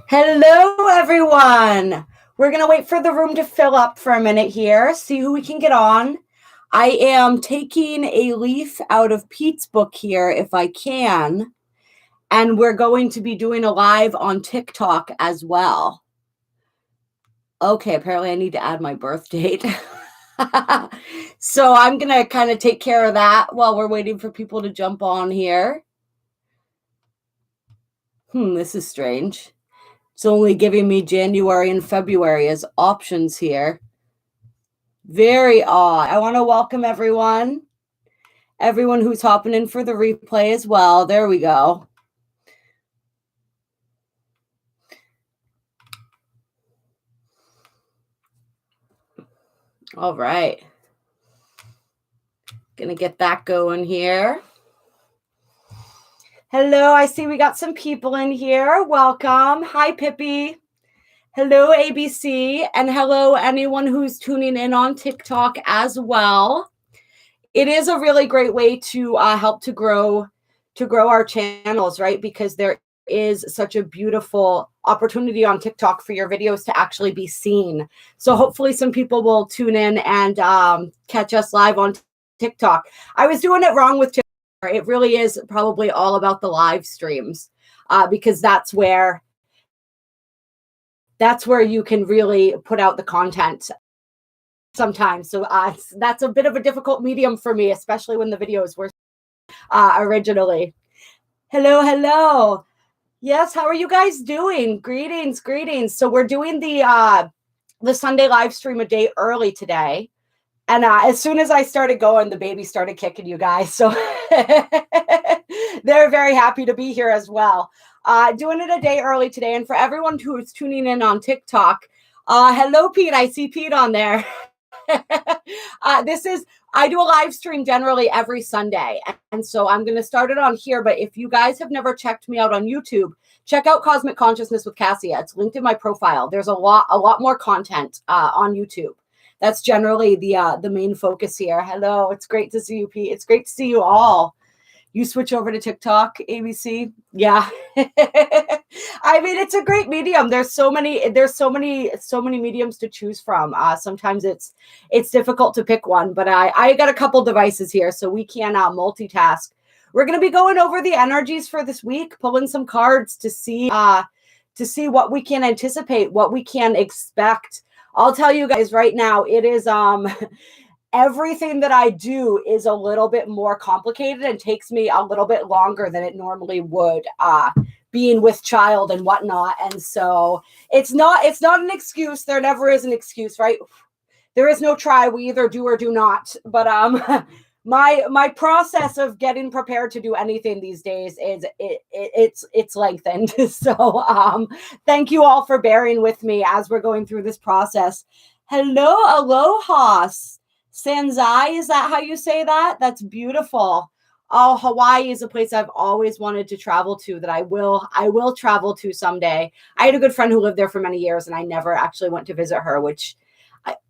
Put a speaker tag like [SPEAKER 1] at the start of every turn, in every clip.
[SPEAKER 1] Hello, everyone. We're going to wait for the room to fill up for a minute here, see who we can get on. I am taking a leaf out of Pete's book here, if I can, and we're going to be doing a live on TikTok as well. Okay, apparently I need to add my birth date. So I'm going to kind of take care of that while we're waiting for people to jump on here. This is strange. It's only giving me January and February as options here. Very odd. I want to welcome everyone who's hopping in for the replay as well. There we go. All right. Gonna get that going here. Hello, I see we got some people in here. Welcome. Hi, Pippi. Hello, ABC, and hello, anyone who's tuning in on TikTok as well. It is a really great way to help to grow our channels, right? Because there is such a beautiful opportunity on TikTok for your videos to actually be seen. So hopefully some people will tune in and catch us live on TikTok. I was doing it wrong with TikTok. It really is probably all about the live streams because that's where you can really put out the content sometimes. So that's a bit of a difficult medium for me, especially when the videos were originally. Hello. Yes, how are you guys doing? Greetings. So we're doing the Sunday live stream a day early today. And as soon as I started going, the baby started kicking, you guys. So they're very happy to be here as well. Doing it a day early today. And for everyone who's tuning in on TikTok, hello, Pete. I see Pete on there. I do a live stream generally every Sunday. And so I'm going to start it on here. But if you guys have never checked me out on YouTube, check out Cosmic Consciousness with Kassia. It's linked in my profile. There's a lot more content on YouTube. That's generally the main focus here. Hello, it's great to see you, Pete. It's great to see you all. You switch over to TikTok, ABC. Yeah. I mean, it's a great medium. There's so many mediums to choose from. Sometimes it's difficult to pick one, but I got a couple devices here, so we can multitask. We're going to be going over the energies for this week, pulling some cards to see what we can anticipate, what we can expect. I'll tell you guys right now, it is everything that I do is a little bit more complicated and takes me a little bit longer than it normally would, being with child and whatnot. And so it's not an excuse. There never is an excuse, right? There is no try. We either do or do not. But my process of getting prepared to do anything these days is it's lengthened. So thank you all for bearing with me as we're going through this process. Hello, aloha. Sanzai, is that how you say that? That's beautiful. Oh, Hawaii is a place I've always wanted to travel to, that I will travel to someday. I had a good friend who lived there for many years, and I never actually went to visit her, which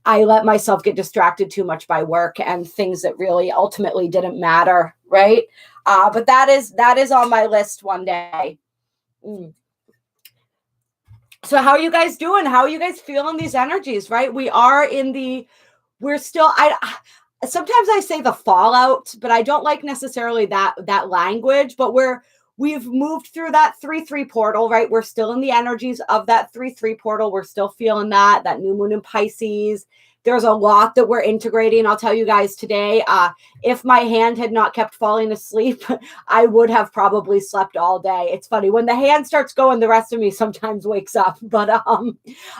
[SPEAKER 1] I let myself get distracted too much by work and things that really ultimately didn't matter, right? But that is on my list one day. So how are you guys doing? How are you guys feeling these energies, right? Sometimes I say the fallout, but I don't like necessarily that language, but we've moved through that 3-3 portal, right? We're still in the energies of that 3-3 portal. We're still feeling that new moon in Pisces. There's a lot that we're integrating. I'll tell you guys today, if my hand had not kept falling asleep, I would have probably slept all day. It's funny, when the hand starts going, the rest of me sometimes wakes up, but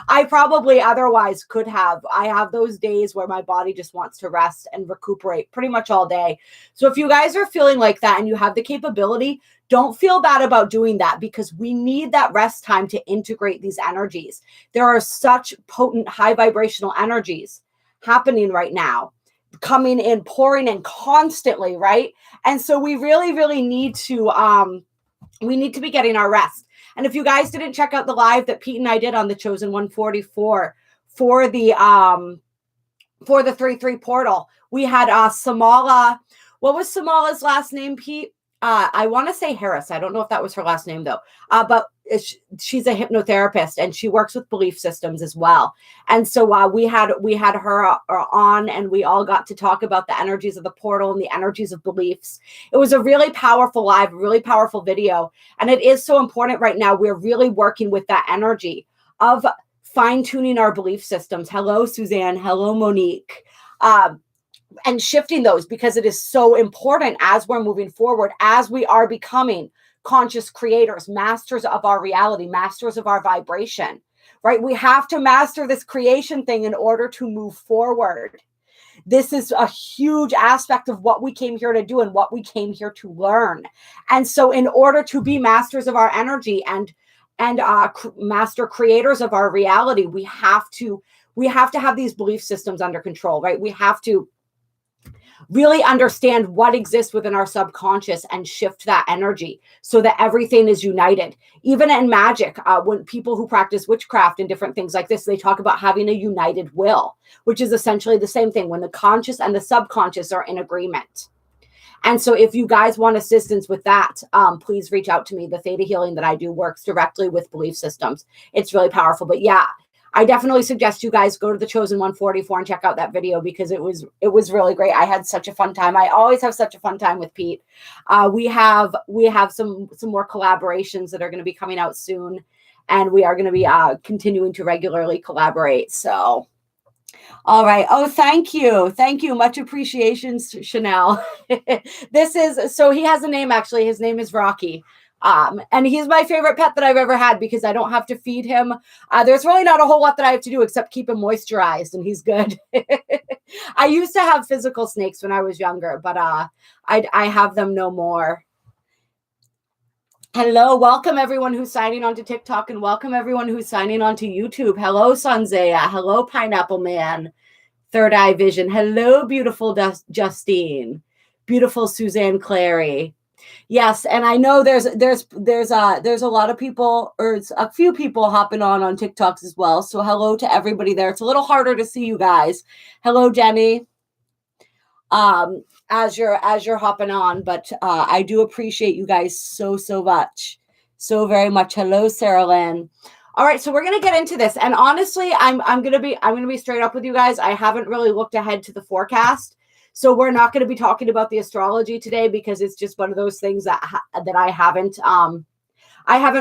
[SPEAKER 1] I probably otherwise could have. I have those days where my body just wants to rest and recuperate pretty much all day. So if you guys are feeling like that and you have the capability, don't feel bad about doing that, because we need that rest time to integrate these energies. There are such potent, high vibrational energies happening right now, coming in, pouring in constantly, right? And so we really, really need to be getting our rest. And if you guys didn't check out the live that Pete and I did on the Chosen 144 for the 3-3 portal, we had Samala. What was Samala's last name, Pete? I want to say Harris. I don't know if that was her last name, though. But she's a hypnotherapist and she works with belief systems as well. And so we had her on, and we all got to talk about the energies of the portal and the energies of beliefs. It was a really powerful live, really powerful video. And it is so important right now. We're really working with that energy of fine-tuning our belief systems. Hello, Suzanne. Hello, Monique. And shifting those, because it is so important as we're moving forward, as we are becoming conscious creators, masters of our reality, masters of our vibration, right? We have to master this creation thing in order to move forward. This is a huge aspect of what we came here to do and what we came here to learn. And so in order to be masters of our energy and master creators of our reality, we have to have these belief systems under control, right? We have to really understand what exists within our subconscious and shift that energy so that everything is united. Even in magic, when people who practice witchcraft and different things like this, they talk about having a united will, which is essentially the same thing when the conscious and the subconscious are in agreement. And so if you guys want assistance with that, please reach out to me. The Theta healing that I do works directly with belief systems. It's really powerful. But yeah, I definitely suggest you guys go to the Chosen 144 and check out that video, because it was really great. I had such a fun time. I always have such a fun time with Pete. We have some more collaborations that are going to be coming out soon, and we are going to be continuing to regularly collaborate. So, all right. Oh, thank you. Thank you. Much appreciation, Chanel. So he has a name, actually. His name is Rocky. And he's my favorite pet that I've ever had, because I don't have to feed him. There's really not a whole lot that I have to do except keep him moisturized, and he's good. I used to have physical snakes when I was younger, but I have them no more. Hello, welcome everyone who's signing on to TikTok, and welcome everyone who's signing on to YouTube. Hello, Sanzea. Hello, Pineapple Man. Third Eye Vision. Hello, beautiful Justine. Beautiful Suzanne Clary. Yes, and I know there's a lot of people, or it's a few people hopping on TikToks as well. So hello to everybody there. It's a little harder to see you guys. Hello, Jenny. As you're hopping on, but I do appreciate you guys so much, so very much. Hello, Sarah Lynn. All right, so we're gonna get into this, and honestly, I'm gonna be straight up with you guys. I haven't really looked ahead to the forecast. So we're not going to be talking about the astrology today, because it's just one of those things that I haven't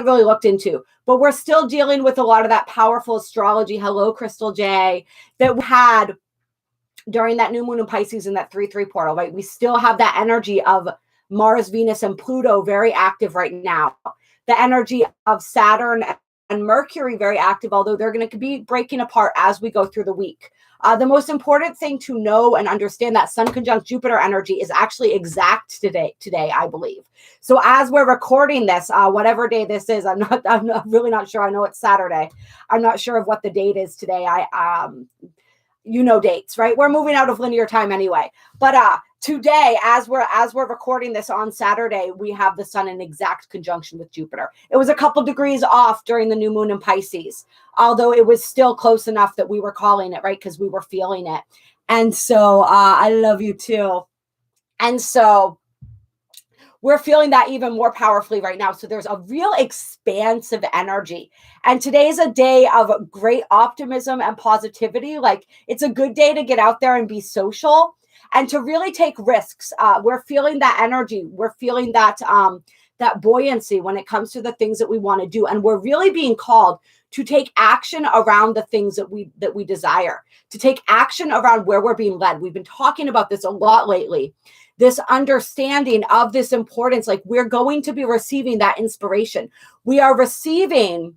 [SPEAKER 1] really looked into. But we're still dealing with a lot of that powerful astrology. Hello, Crystal J, that we had during that new moon in Pisces in that 3/3 portal, right? We still have that energy of Mars, Venus, and Pluto very active right now. The energy of Saturn and Mercury very active, although they're going to be breaking apart as we go through the week. The most important thing to know and understand, that Sun conjunct Jupiter energy is actually exact today, I believe. So as we're recording this, whatever day this is, I'm really not sure. I know it's Saturday. I'm not sure of what the date is today. Dates, right? We're moving out of linear time anyway. But today, as we're recording this on Saturday, we have the Sun in exact conjunction with Jupiter. It was a couple degrees off during the new moon in Pisces, although it was still close enough that we were calling it, right? Because we were feeling it. And so I love you too. And so we're feeling that even more powerfully right now. So there's a real expansive energy. And today's a day of great optimism and positivity. Like, it's a good day to get out there and be social and to really take risks. We're feeling that energy. We're feeling that buoyancy when it comes to the things that we want to do. And we're really being called to take action around the things that we desire, to take action around where we're being led. We've been talking about this a lot lately. This understanding of this importance, like, we're going to be receiving that inspiration. We are receiving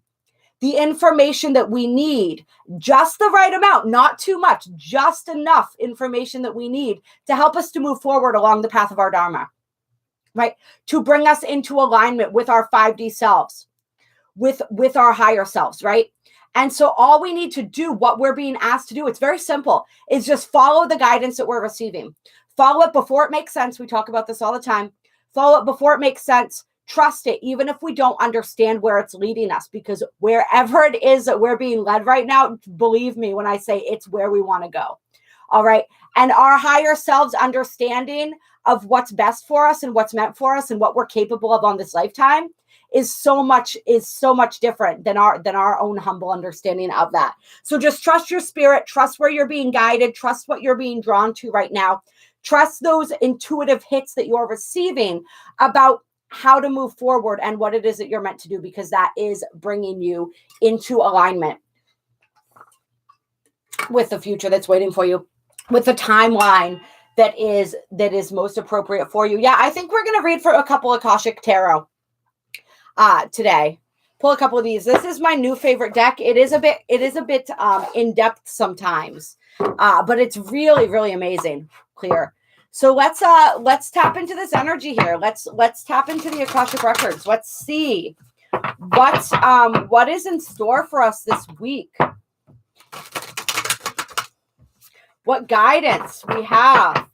[SPEAKER 1] the information that we need, just the right amount, not too much, just enough information that we need to help us to move forward along the path of our Dharma, right? To bring us into alignment with our 5D selves, with our higher selves, right? And so all we need to do, what we're being asked to do, it's very simple, is just follow the guidance that we're receiving. Follow it before it makes sense. We talk about this all the time. Follow it before it makes sense. Trust it, even if we don't understand where it's leading us, because wherever it is that we're being led right now, believe me when I say it's where we want to go. All right. And our higher selves understanding of what's best for us and what's meant for us and what we're capable of on this lifetime is so much different than our own humble understanding of that. So just trust your spirit, trust where you're being guided, trust what you're being drawn to right now. Trust those intuitive hits that you're receiving about how to move forward and what it is that you're meant to do, because that is bringing you into alignment with the future that's waiting for you, with the timeline that is most appropriate for you. Yeah, I think we're going to read for a couple of Akashic Tarot today. Pull a couple of these. This is my new favorite deck. It is a bit in depth sometimes, but it's really, really amazing. Clear. So let's tap into this energy here. Let's tap into the Akashic records. Let's see what is in store for us this week. What guidance we have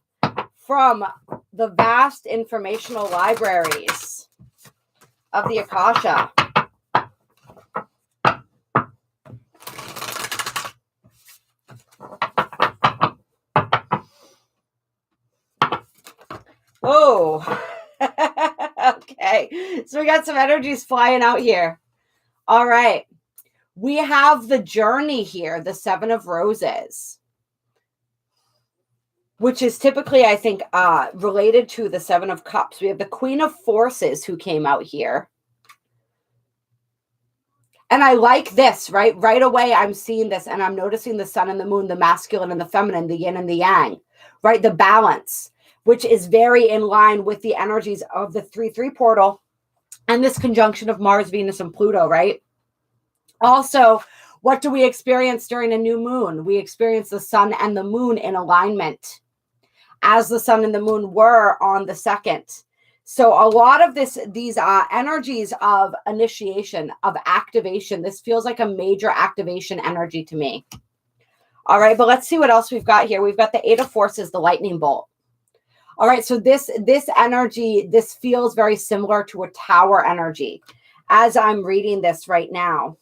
[SPEAKER 1] from the vast informational libraries of the Akasha. Oh, okay. So we got some energies flying out here. All right. We have the journey here, the Seven of Roses, which is typically, I think, related to the Seven of Cups. We have the Queen of Forces who came out here. And I like this, right? Right away, I'm seeing this and I'm noticing the sun and the moon, the masculine and the feminine, the yin and the yang, right? The balance, which is very in line with the energies of the 3-3 portal and this conjunction of Mars, Venus, and Pluto, right? Also, what do we experience during a new moon? We experience the sun and the moon in alignment, as the sun and the moon were on the 2nd. So a lot of these energies of initiation, of activation, this feels like a major activation energy to me. All right, but let's see what else we've got here. We've got the Eight of Forces, the lightning bolt. All right, so this energy, this feels very similar to a tower energy as I'm reading this right now.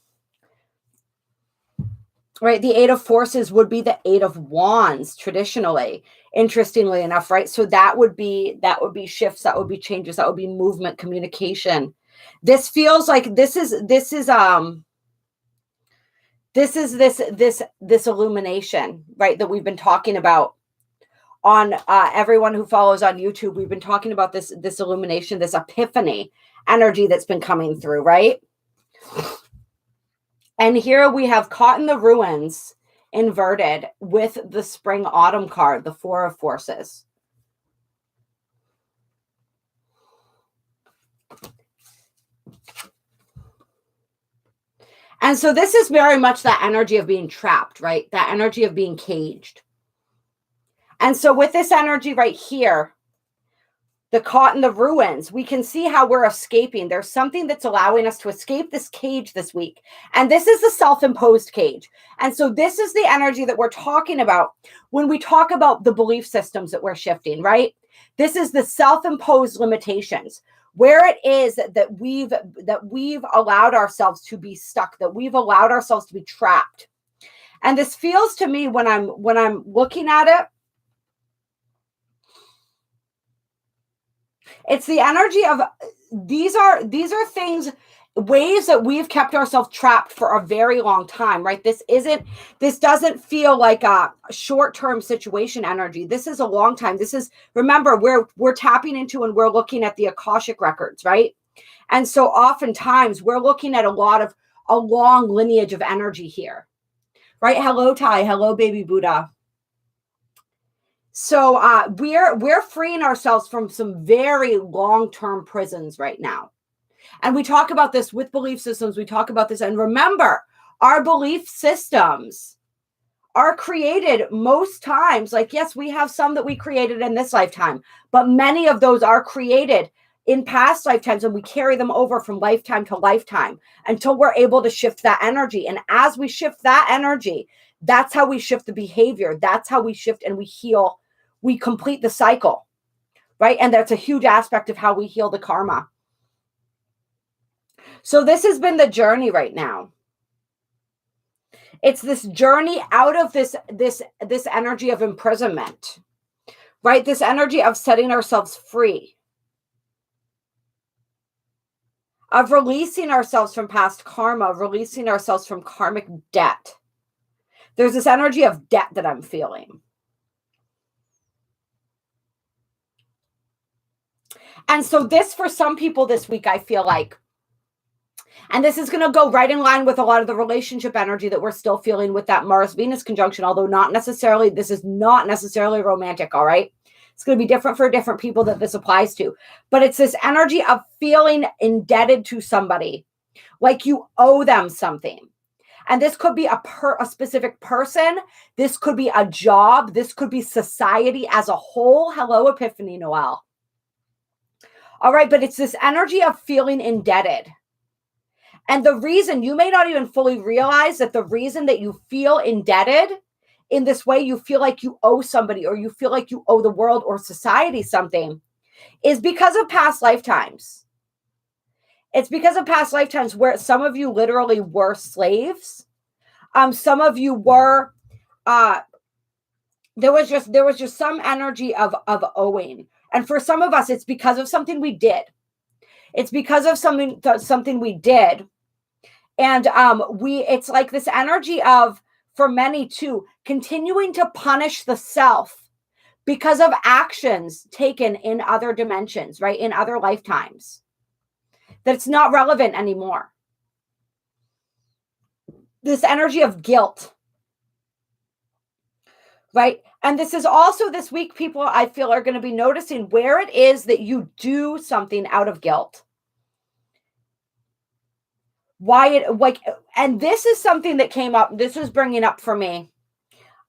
[SPEAKER 1] Right, the Eight of Forces would be the Eight of Wands traditionally, interestingly enough, right? So that would be shifts, that would be changes, that would be movement, communication. This feels like this illumination, right, that we've been talking about on everyone who follows on YouTube. We've been talking about this illumination, this epiphany energy that's been coming through, right? And here we have Caught in the Ruins inverted with the Spring Autumn card, the Four of Forces. And so this is very much that energy of being trapped, right? That energy of being caged. And so with this energy right here, the Caught in the Ruins, we can see how we're escaping. There's something that's allowing us to escape this cage this week. And this is the self-imposed cage. And so this is the energy that we're talking about when we talk about the belief systems that we're shifting, right? This is the self-imposed limitations, where it is that we've allowed ourselves to be stuck, that we've allowed ourselves to be trapped. And this feels to me, when I'm looking at it, it's the energy of these are things, ways that we've kept ourselves trapped for a very long time, right? This doesn't feel like a short-term situation energy. This is a long time. This is, remember, we're tapping into and we're looking at the Akashic records, right? And so oftentimes we're looking at a long lineage of energy here, right? Hello, Ty. Hello, baby Buddha. So we're freeing ourselves from some very long-term prisons right now. And we talk about this with belief systems. We talk about this. And remember, our belief systems are created most times. Like, yes, we have some that we created in this lifetime, but many of those are created in past lifetimes, and we carry them over from lifetime to lifetime until we're able to shift that energy. And as we shift that energy, that's how we shift the behavior. That's how we shift and we heal. We complete the cycle, right? And that's a huge aspect of how we heal the karma. So this has been the journey right now. It's this journey out of this energy of imprisonment, right? This energy of setting ourselves free. of releasing ourselves from past karma, releasing ourselves from karmic debt. There's this energy of debt that I'm feeling. And so this, for some people this week, I feel like, and this is going to go right in line with a lot of the relationship energy that we're still feeling with that Mars-Venus conjunction, although not necessarily, this is not necessarily romantic, all right? It's going to be different for different people that this applies to. But it's this energy of feeling indebted to somebody, like you owe them something. And this could be a specific person. This could be a job. This could be society as a whole. Hello, Epiphany Noel. All right, but it's this energy of feeling indebted. And the reason, you may not even fully realize that the reason that you feel indebted in this way, you feel like you owe somebody, or you feel like you owe the world or society something, is because of past lifetimes. It's because of past lifetimes where some of you literally were slaves. Some of you were, there was just some energy of owing. And for some of us, it's because of something we did. It's because of something we did. And it's like this energy of, for many too, continuing to punish the self because of actions taken in other dimensions, right? In other lifetimes. That it's not relevant anymore. This energy of guilt, right? And this is also this week, people, I feel, are going to be noticing where it is that you do something out of guilt. And this is something that came up. This was bringing up for me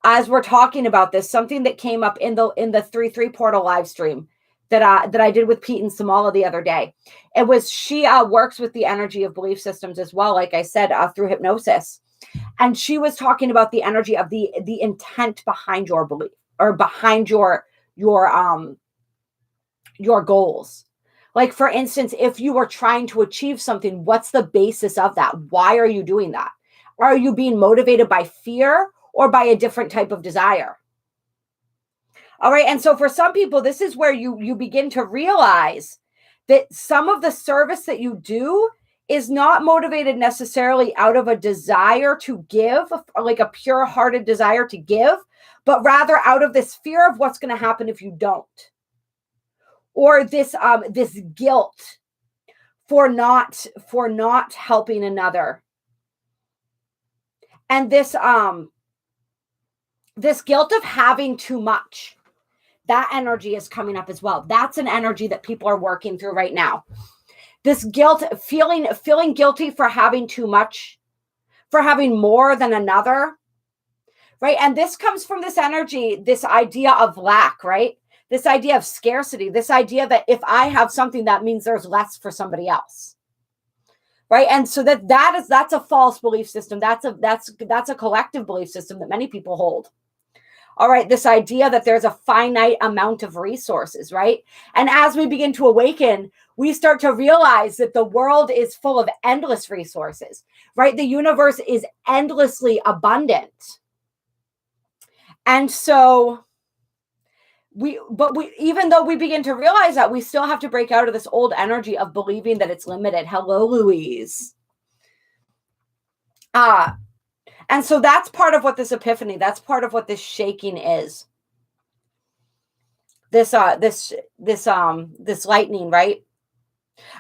[SPEAKER 1] as we're talking about this, something that came up in the 3/3 portal live stream that I did with Pete and Samala the other day. It was, she works with the energy of belief systems as well, like I said, through hypnosis. And she was talking about the energy of the intent behind your belief, or behind your goals. Like, for instance, if you are trying to achieve something, what's the basis of that? Why are you doing that? Are you being motivated by fear or by a different type of desire? All right. And so for some people, this is where you begin to realize that some of the service that you do is not motivated necessarily out of a desire to give, like a pure-hearted desire to give, but rather out of this fear of what's going to happen if you don't. Or this guilt for not helping another. And this guilt of having too much. That energy is coming up as well. That's an energy that people are working through right now. This guilt, feeling guilty for having too much, for having more than another, right? And this comes from this energy, this idea of lack, right? This idea of scarcity, this idea that if I have something, that means there's less for somebody else, right? And so that's a false belief system. That's a collective belief system that many people hold. All right, this idea that there's a finite amount of resources, right? And as we begin to awaken, we start to realize that the world is full of endless resources, right? The universe is endlessly abundant. And so even though we begin to realize that, we still have to break out of this old energy of believing that it's limited. Hello, Louise. And so that's part of what this epiphany, that's part of what this shaking is. This lightning, right?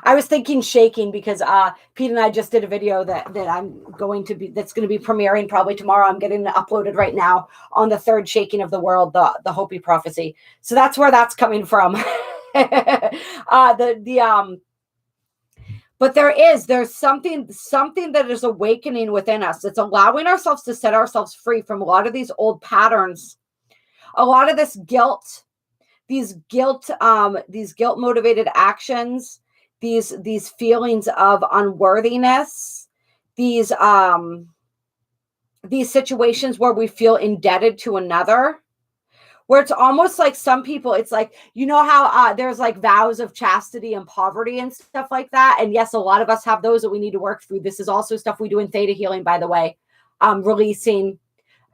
[SPEAKER 1] I was thinking shaking because Pete and I just did a video that's going to be premiering probably tomorrow. I'm getting it uploaded right now on the third shaking of the world, the Hopi prophecy. So that's where that's coming from. But there's something that is awakening within us. It's allowing ourselves to set ourselves free from a lot of these old patterns, a lot of this guilt, these guilt motivated actions, these feelings of unworthiness, these situations where we feel indebted to another. Where it's almost like some people, it's like, you know how there's like vows of chastity and poverty and stuff like that. And yes, a lot of us have those that we need to work through. This is also stuff we do in Theta healing, by the way, releasing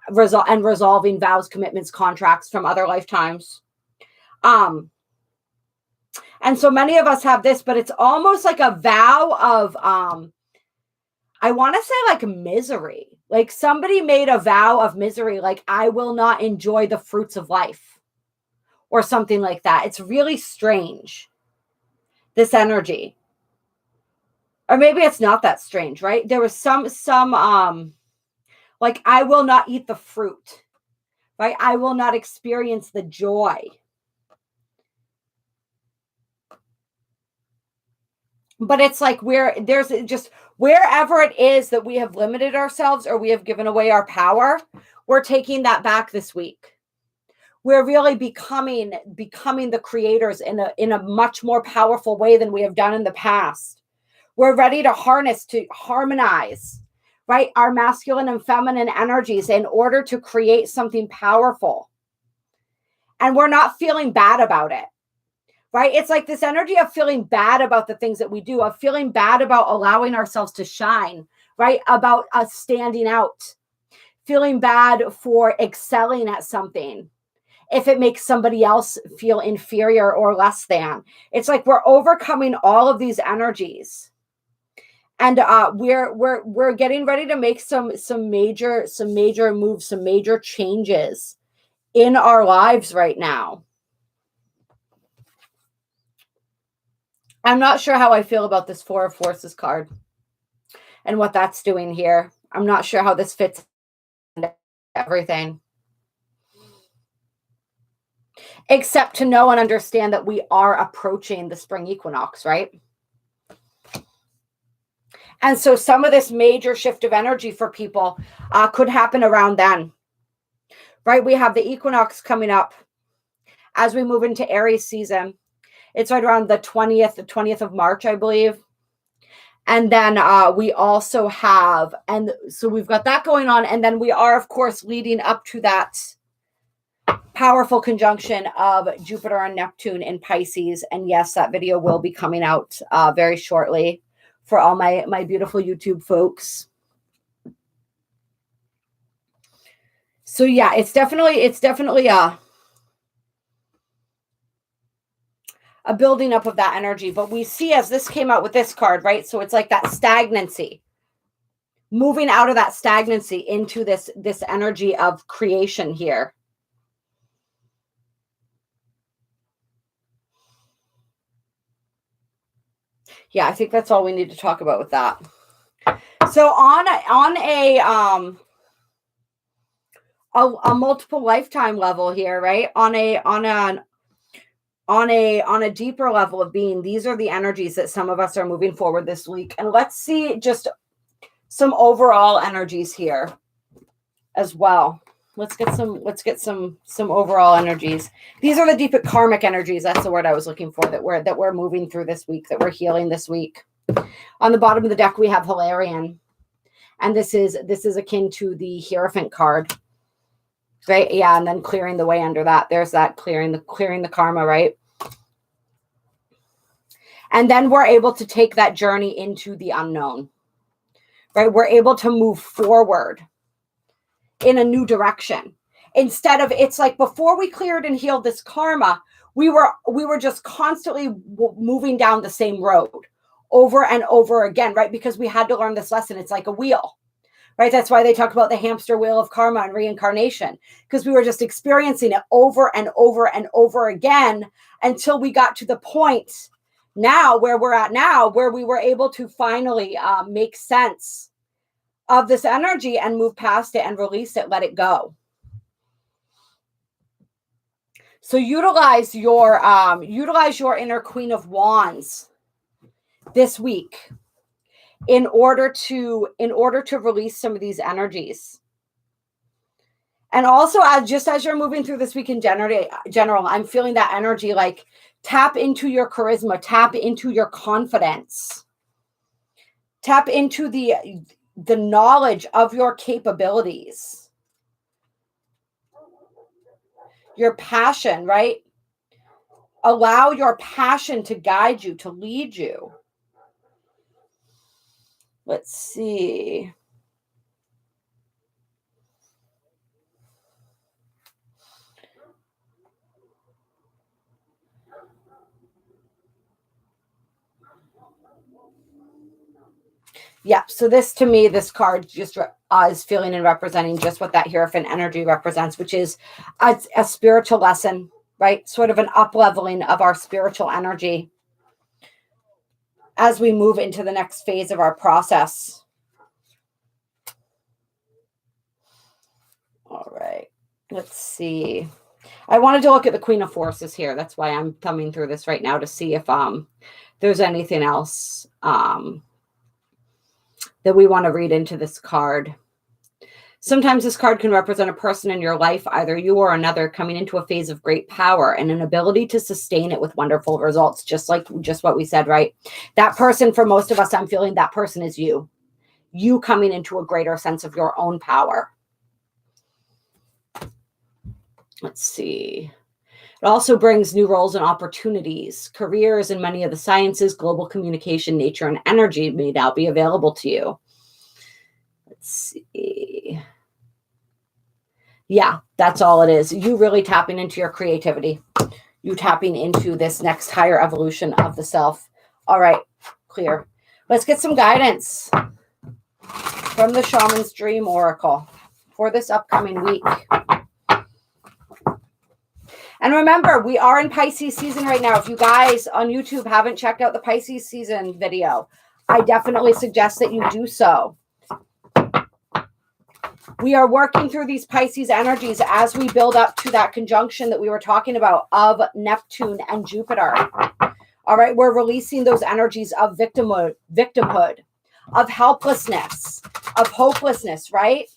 [SPEAKER 1] and resolving vows, commitments, contracts from other lifetimes. And so many of us have this, but it's almost like a vow of, I want to say like misery. Like somebody made a vow of misery, like I will not enjoy the fruits of life or something like that. It's really strange, this energy. Or maybe it's not that strange, right? There was some like I will not eat the fruit, right? I will not experience the joy. But it's like there's just wherever it is that we have limited ourselves or we have given away our power, we're taking that back this week. We're really becoming the creators in a much more powerful way than we have done in the past. We're ready to harmonize, right? Our masculine and feminine energies in order to create something powerful. And we're not feeling bad about it. Right? It's like this energy of feeling bad about the things that we do, of feeling bad about allowing ourselves to shine, right? About us standing out, feeling bad for excelling at something. If it makes somebody else feel inferior or less than, it's like we're overcoming all of these energies, and we're getting ready to make some major moves, some major changes in our lives right now. I'm not sure how I feel about this Four of Forces card and what that's doing here. I'm not sure how this fits into everything. Except to know and understand that we are approaching the spring equinox, right? And so some of this major shift of energy for people could happen around then, right? We have the equinox coming up as we move into Aries season. It's right around the 20th of March, I believe. And then we also have, and so we've got that going on. And then we are, of course, leading up to that powerful conjunction of Jupiter and Neptune in Pisces. And yes, that video will be coming out very shortly for all my beautiful YouTube folks. So yeah, it's definitely a building up of that energy. But we see, as this came out with this card, right? So it's like that stagnancy, moving out of that stagnancy into this energy of creation here. Yeah, I think that's all we need to talk about with that. So on a multiple lifetime level here, right? On a deeper level of being, these are the energies that some of us are moving forward this week. And let's see just some overall energies here as well. Let's get some overall energies. These are the deep karmic energies. That's the word I was looking for, that we're moving through this week, that we're healing this week. On the bottom of the deck, we have Hilarion. And this is akin to the Hierophant card. Right? Yeah, and then clearing the way under that. There's that clearing the karma, right? And then we're able to take that journey into the unknown. Right? We're able to move forward in a new direction. Instead of, it's like before we cleared and healed this karma, we were just constantly moving down the same road over and over again, right? Because we had to learn this lesson. It's like a wheel, right? That's why they talk about the hamster wheel of karma and reincarnation, because we were just experiencing it over and over and over again until we got to the point now where we're at now, where we were able to finally make sense of this energy and move past it and release it, let it go. So utilize your inner Queen of Wands this week in order to release some of these energies. And also, as you're moving through this week in general, I'm feeling that energy, like tap into your charisma, tap into your confidence, tap into the knowledge of your capabilities, your passion, right? Allow your passion to guide you, to lead you. Let's see. Yeah, so this, to me, this card just is feeling and representing just what that Hierophant energy represents, which is a spiritual lesson, right? Sort of an up-leveling of our spiritual energy as we move into the next phase of our process. All right, let's see. I wanted to look at the Queen of Forces here. That's why I'm thumbing through this right now to see if there's anything else that we want to read into this card. Sometimes this card can represent a person in your life, either you or another, coming into a phase of great power and an ability to sustain it with wonderful results, just what we said, right? That person, for most of us, I'm feeling that person is you. You coming into a greater sense of your own power. Let's see. It also brings new roles and opportunities. Careers in many of the sciences, global communication, nature, and energy may now be available to you. Let's see. Yeah, that's all it is. You really tapping into your creativity. You tapping into this next higher evolution of the self. All right, clear. Let's get some guidance from the Shaman's Dream Oracle for this upcoming week. And remember, we are in Pisces season right now. If you guys on YouTube haven't checked out the Pisces season video, I definitely suggest that you do so. We are working through these Pisces energies as we build up to that conjunction that we were talking about of Neptune and Jupiter. All right, we're releasing those energies of victimhood, of helplessness, of hopelessness, right?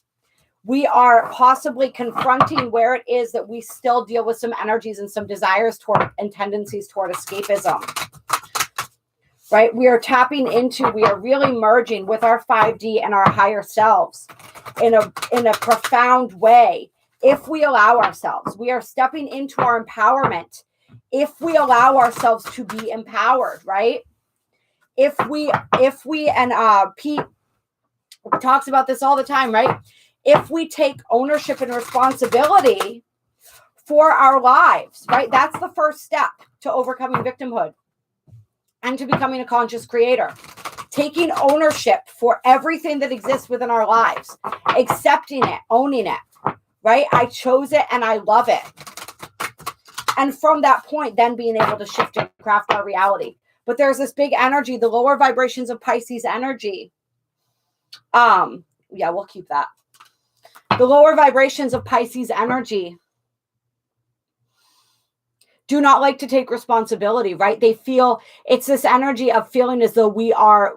[SPEAKER 1] We are possibly confronting where it is that we still deal with some energies and some desires toward and tendencies toward escapism, right? We are tapping into, we are really merging with our 5D and our higher selves in a profound way. If we allow ourselves, we are stepping into our empowerment. If we allow ourselves to be empowered, right? If we, and Pete talks about this all the time, right? If we take ownership and responsibility for our lives, right? That's the first step to overcoming victimhood and to becoming a conscious creator. Taking ownership for everything that exists within our lives, accepting it, owning it, right? I chose it and I love it. And from that point, then being able to shift and craft our reality. But there's this big energy, the lower vibrations of Pisces energy. Yeah, we'll keep that. The lower vibrations of Pisces energy do not like to take responsibility, right? They feel it's this energy of feeling as though we are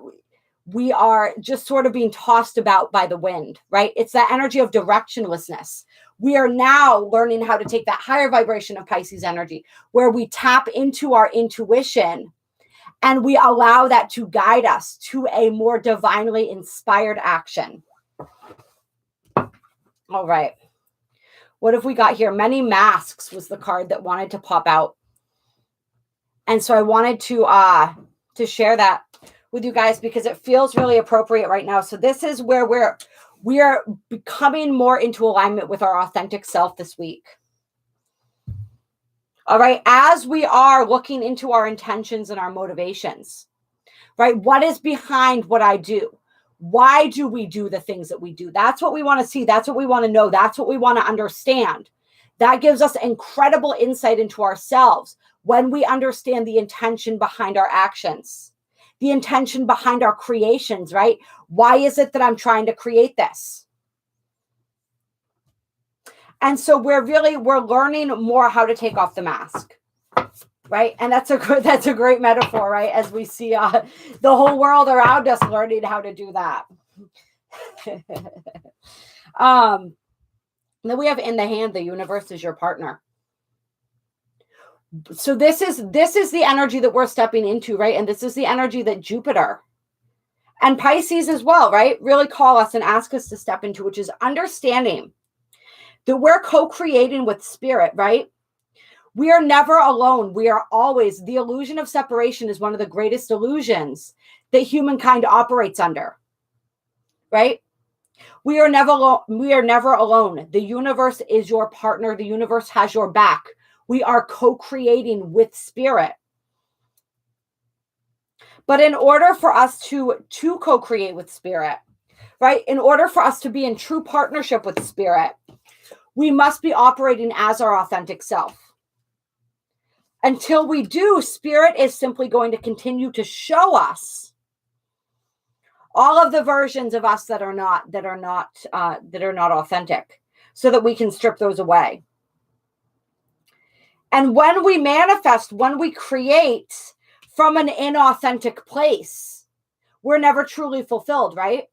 [SPEAKER 1] just sort of being tossed about by the wind, right? It's that energy of directionlessness. We are now learning how to take that higher vibration of Pisces energy where we tap into our intuition and we allow that to guide us to a more divinely inspired action. All right. What have we got here? Many masks was the card that wanted to pop out. And so I wanted to share that with you guys because it feels really appropriate right now. So this is where we are becoming more into alignment with our authentic self this week. All right. As we are looking into our intentions and our motivations, right? What is behind what I do? Why do we do the things that we do? That's what we want to see. That's what we want to know. That's what we want to understand. That gives us incredible insight into ourselves when we understand the intention behind our actions, the intention behind our creations, right? Why is it that I'm trying to create this? And so we're learning more how to take off the mask. Right. And that's a great metaphor, right? As we see the whole world around us learning how to do that. Then we have in the hand, the universe is your partner. So this is the energy that we're stepping into, right? And this is the energy that Jupiter and Pisces as well, right? Really call us and ask us to step into, which is understanding that we're co-creating with spirit, right? We are never alone. We are always, the illusion of separation is one of the greatest illusions that humankind operates under, right? We are never alone. The universe is your partner. The universe has your back. We are co-creating with spirit. But in order for us to co-create with spirit, right? In order for us to be in true partnership with spirit, we must be operating as our authentic self. Until we do, spirit is simply going to continue to show us all of the versions of us that are not authentic, so that we can strip those away. And when we manifest, when we create from an inauthentic place, we're never truly fulfilled, right?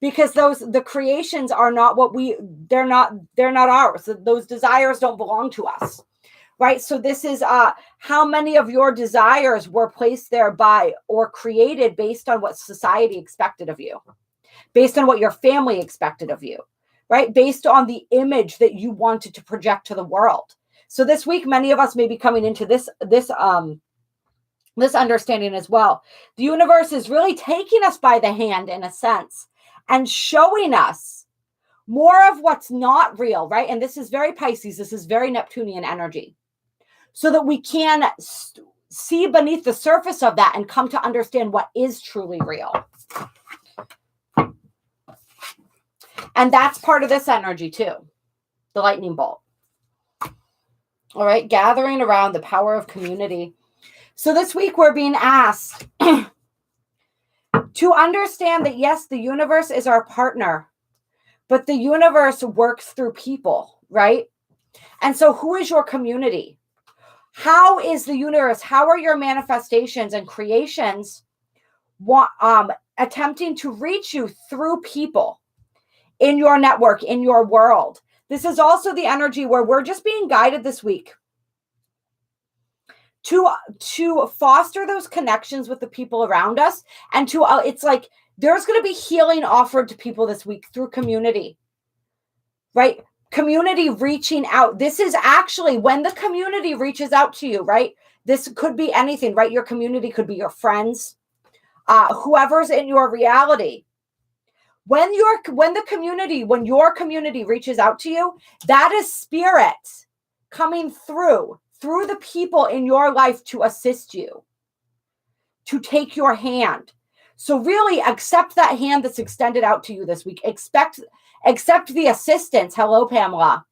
[SPEAKER 1] Because the creations are not they're not ours. Those desires don't belong to us. Right? So this is how many of your desires were placed there by or created based on what society expected of you, based on what your family expected of you, right? Based on the image that you wanted to project to the world. So this week, many of us may be coming into this understanding as well. The universe is really taking us by the hand in a sense and showing us more of what's not real, right? And this is very Pisces. This is very Neptunian energy. So that we can see beneath the surface of that and come to understand what is truly real. And that's part of this energy too, the lightning bolt. All right, gathering around the power of community. So this week we're being asked to understand that, yes, the universe is our partner, but the universe works through people, right? And so who is your community? How is the universe? How are your manifestations and creations attempting to reach you through people in your network, in your world? This is also the energy where we're just being guided this week to foster those connections with the people around us. And it's like there's going to be healing offered to people this week through community, right? Community reaching out. This is actually when the community reaches out to you, right? This could be anything, right? Your community could be your friends, whoever's in your reality. When your community reaches out to you, that is spirit coming through the people in your life to assist you, to take your hand. So really accept that hand that's extended out to you this week. Accept the assistance. Hello, Pamela.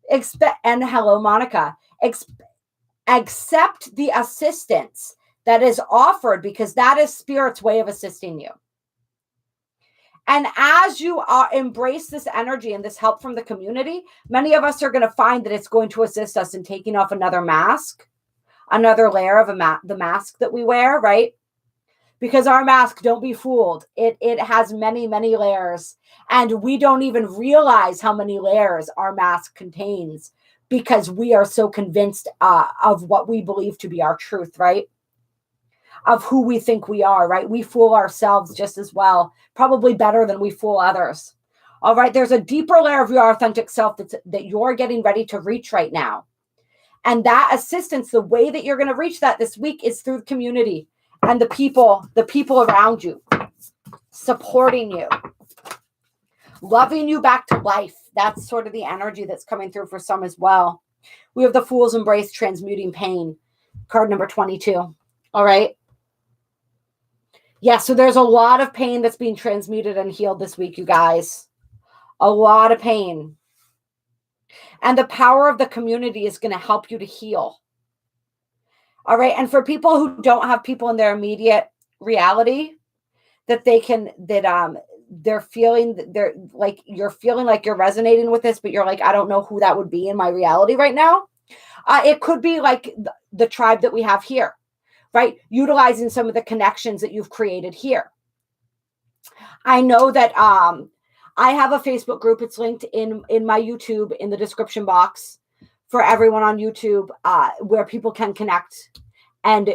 [SPEAKER 1] And hello, Monica. Accept the assistance that is offered, because that is spirit's way of assisting you. And as you embrace this energy and this help from the community, many of us are going to find that it's going to assist us in taking off another mask, another layer of the mask that we wear, right? Because our mask, don't be fooled, it has many, many layers. And we don't even realize how many layers our mask contains because we are so convinced of what we believe to be our truth, right? Of who we think we are, right? We fool ourselves just as well, probably better than we fool others. All right, there's a deeper layer of your authentic self that you're getting ready to reach right now. And that assistance, the way that you're going to reach that this week is through the community and the people around you, supporting you, loving you back to life. That's sort of the energy that's coming through for some as well. We have the Fool's Embrace, Transmuting Pain, card number 22. All right. Yeah, so there's a lot of pain that's being transmuted and healed this week, you guys. A lot of pain. And the power of the community is going to help you to heal. All right. And for people who don't have people in their immediate reality that they're feeling, you're feeling like you're resonating with this, but you're like, I don't know who that would be in my reality right now. It could be like the tribe that we have here, right? Utilizing some of the connections that you've created here. I know that I have a Facebook group. It's linked in my YouTube in the description box for everyone on YouTube, where people can connect and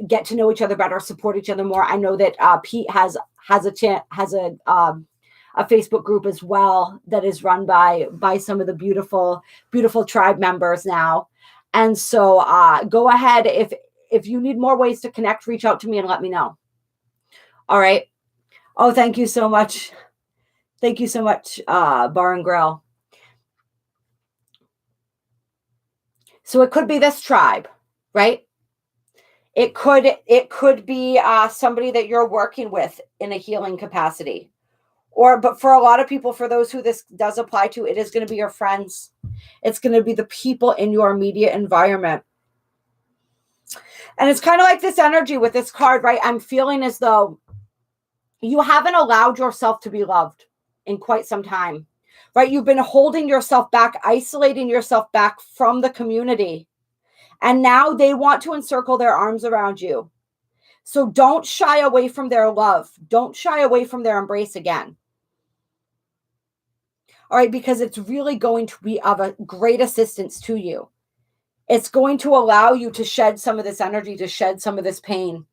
[SPEAKER 1] get to know each other better, support each other more. I know that Pete has a Facebook group as well that is run by some of the beautiful tribe members now. And so go ahead, if you need more ways to connect, reach out to me and let me know. All right. Oh, thank you so much. Thank you so much, Bar and Grill. So it could be this tribe, right? It could be somebody that you're working with in a healing capacity. But for a lot of people, for those who this does apply to, it is going to be your friends. It's going to be the people in your immediate environment. And it's kind of like this energy with this card, right? I'm feeling as though you haven't allowed yourself to be loved in quite some time, right? You've been holding yourself back, isolating yourself back from the community. And now they want to encircle their arms around you. So don't shy away from their love. Don't shy away from their embrace again. All right, because it's really going to be of a great assistance to you. It's going to allow you to shed some of this energy, to shed some of this pain.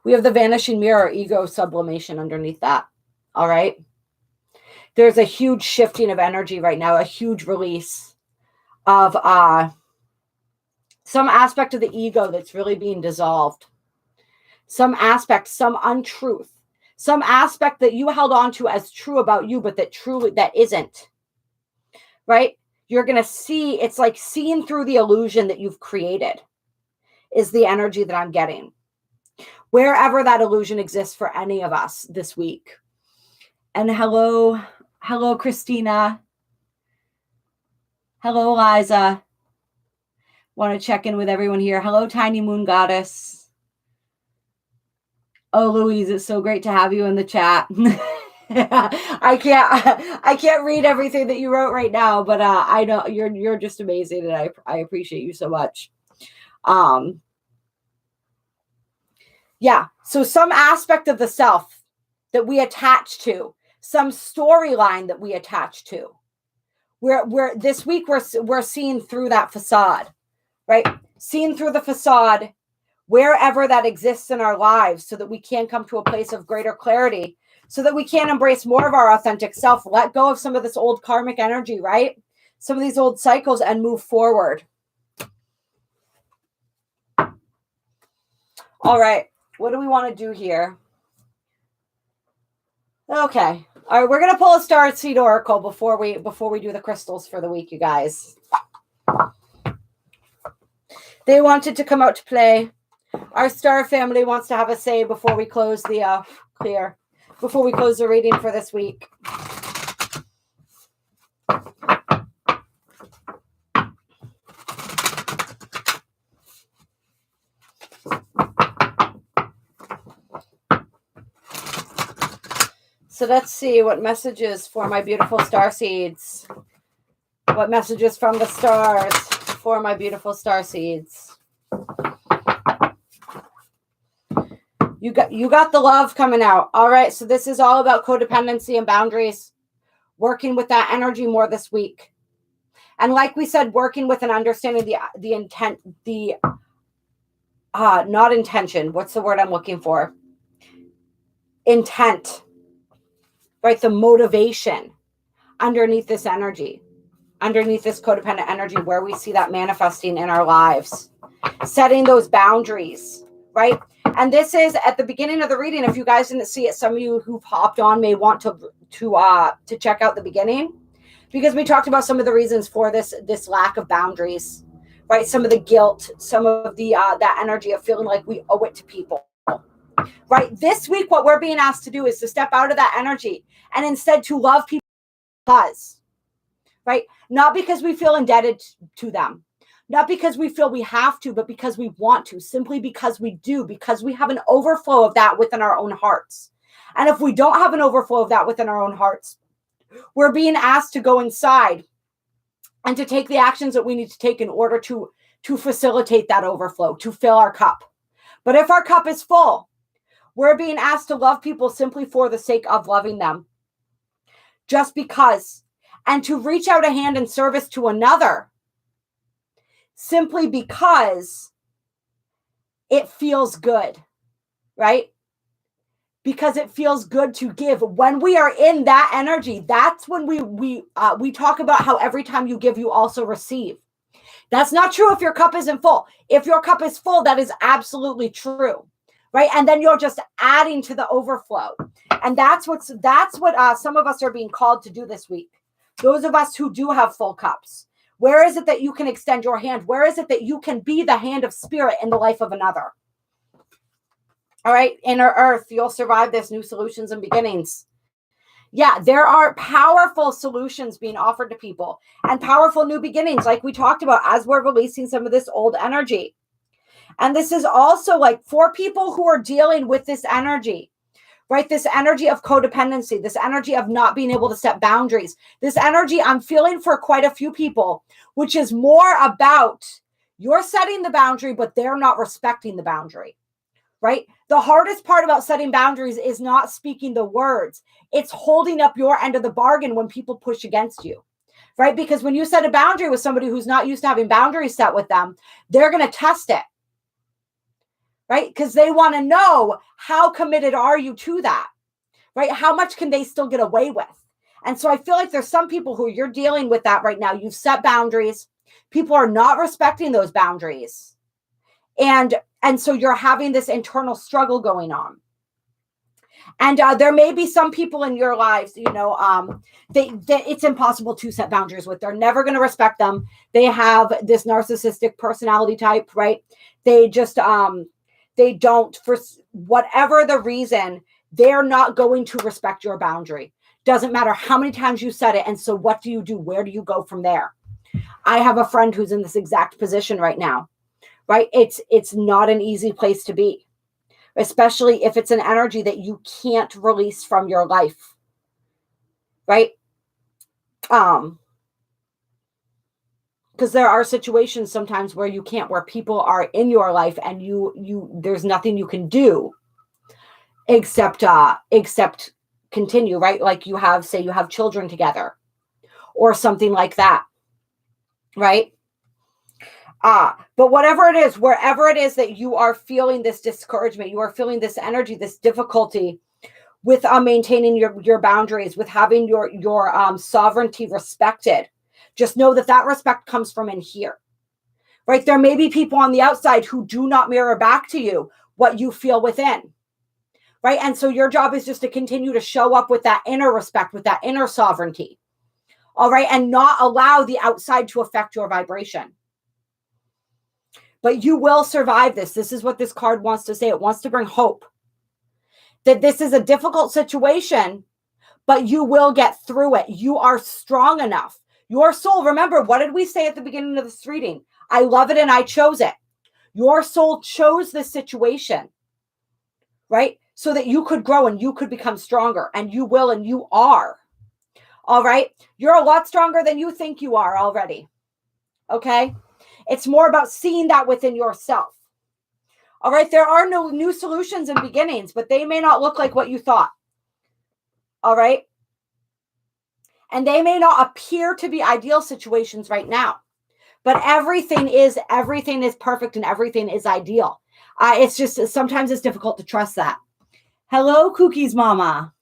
[SPEAKER 1] We have the vanishing mirror, ego sublimation underneath that. All right. There's a huge shifting of energy right now, a huge release of some aspect of the ego that's really being dissolved. Some aspect, some untruth. Some aspect that you held on to as true about you, but that isn't, right? You're going to see, it's like seeing through the illusion that you've created is the energy that I'm getting. Wherever that illusion exists for any of us this week. And hello, Christina. Hello, Liza. Want to check in with everyone here. Hello, Tiny Moon Goddess. Oh, Louise, it's so great to have you in the chat. I can't read everything that you wrote right now, but I know you're just amazing, and I appreciate you so much. Yeah, so some aspect of the self that we attach to, some storyline that we attach to. We're this week we're seeing through that facade, right? Seeing through the facade wherever that exists in our lives, so that we can come to a place of greater clarity, so that we can embrace more of our authentic self, let go of some of this old karmic energy, right? Some of these old cycles, and move forward. All right, what do we want to do here? Okay, all right, we're going to pull a Starseed Oracle before we do the crystals for the week, you guys. They wanted to come out to play. Our star family wants to have a say before we close the before we close the reading for this week. So let's see what messages for my beautiful star seeds. What messages from the stars for my beautiful star seeds. You got the love coming out. All right, so this is all about codependency and boundaries. Working with that energy more this week. And like we said, working with and understanding the intent, not intention. What's the word I'm looking for? Intent. Right? The motivation underneath this energy, underneath this codependent energy, where we see that manifesting in our lives. Setting those boundaries, right? And this is at the beginning of the reading. If you guys didn't see it, some of you who've hopped on may want to check out the beginning, because we talked about some of the reasons for this lack of boundaries, right? Some of the guilt, some of the that energy of feeling like we owe it to people, right? This week, what we're being asked to do is to step out of that energy and instead to love people because, right? Not because we feel indebted to them. Not because we feel we have to, but because we want to, simply because we do, because we have an overflow of that within our own hearts. And if we don't have an overflow of that within our own hearts, we're being asked to go inside and to take the actions that we need to take in order to facilitate that overflow, to fill our cup. But if our cup is full, we're being asked to love people simply for the sake of loving them. Just because. And to reach out a hand in service to another simply because it feels good, right? Because it feels good to give. When we are in that energy, that's when we talk about how every time you give, you also receive. That's not true if your cup isn't full. If your cup is full, that is absolutely true, right? And then you're just adding to the overflow. And that's what some of us are being called to do this week. Those of us who do have full cups. Where is it that you can extend your hand? Where is it that you can be the hand of spirit in the life of another? All right, inner earth, you'll survive this. New solutions and beginnings. Yeah, there are powerful solutions being offered to people and powerful new beginnings, like we talked about, as we're releasing some of this old energy. And this is also like for people who are dealing with this energy, right? This energy of codependency, this energy of not being able to set boundaries, this energy I'm feeling for quite a few people, which is more about you're setting the boundary, but they're not respecting the boundary, right? The hardest part about setting boundaries is not speaking the words. It's holding up your end of the bargain when people push against you, right? Because when you set a boundary with somebody who's not used to having boundaries set with them, they're going to test it, right? Because they want to know, how committed are you to that, right? How much can they still get away with? And so I feel like there's some people who you're dealing with that right now. You've set boundaries. People are not respecting those boundaries. And so you're having this internal struggle going on. And there may be some people in your lives, it's impossible to set boundaries with. They're never going to respect them. They have this narcissistic personality type, right? They just, they don't, for whatever the reason, they're not going to respect your boundary. Doesn't matter how many times you set it. And so what do you do? Where do you go from there? I have a friend who's in this exact position right now, right? It's not an easy place to be, especially if it's an energy that you can't release from your life, right? Because there are situations sometimes where you can't, where people are in your life and there's nothing you can do except continue, right? Like you have children together or something like that, right? But whatever it is, wherever it is that you are feeling this discouragement, you are feeling this energy, this difficulty with maintaining your boundaries, with having your sovereignty respected, just know that respect comes from in here, right? There may be people on the outside who do not mirror back to you what you feel within, right? And so your job is just to continue to show up with that inner respect, with that inner sovereignty, all right? And not allow the outside to affect your vibration. But you will survive this. This is what this card wants to say. It wants to bring hope. That this is a difficult situation, but you will get through it. You are strong enough. Your soul, remember, what did we say at the beginning of this reading? I love it and I chose it. Your soul chose this situation, right? So that you could grow and you could become stronger, and you will, and you are. All right? You're a lot stronger than you think you are already. Okay? It's more about seeing that within yourself. All right? There are no new solutions and beginnings, but they may not look like what you thought. All right? And they may not appear to be ideal situations right now, but everything is perfect and everything is ideal. It's just, sometimes it's difficult to trust that. Hello, Cookies Mama.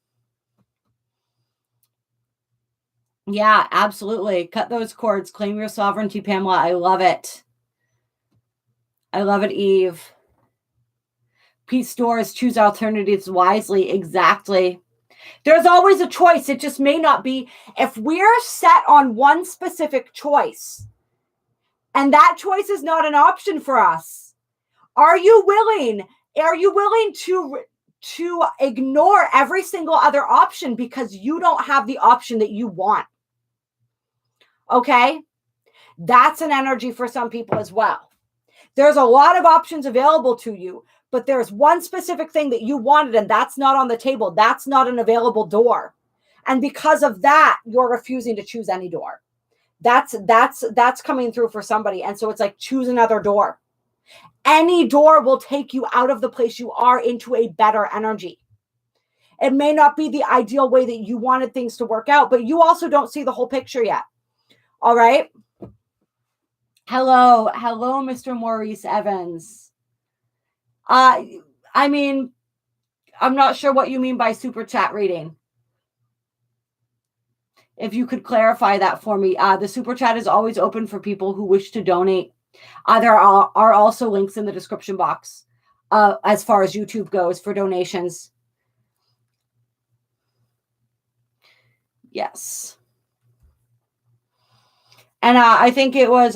[SPEAKER 1] Yeah, absolutely. Cut those cords. Claim your sovereignty, Pamela. I love it. I love it, Eve. Pete Stores, choose alternatives wisely. Exactly. There's always a choice. It just may not be. If we're set on one specific choice and that choice is not an option for us, are you willing to ignore every single other option because you don't have the option that you want? Okay? That's an energy for some people as well. There's a lot of options available to you, but there's one specific thing that you wanted and that's not on the table. That's not an available door. And because of that, you're refusing to choose any door. That's coming through for somebody. And so it's like, choose another door. Any door will take you out of the place you are into a better energy. It may not be the ideal way that you wanted things to work out, but you also don't see the whole picture yet. All right. Hello, Mr. Maurice Evans. I mean, I'm not sure what you mean by super chat reading. If you could clarify that for me. The super chat is always open for people who wish to donate. There are also links in the description box as far as YouTube goes for donations. Yes. And I think it was,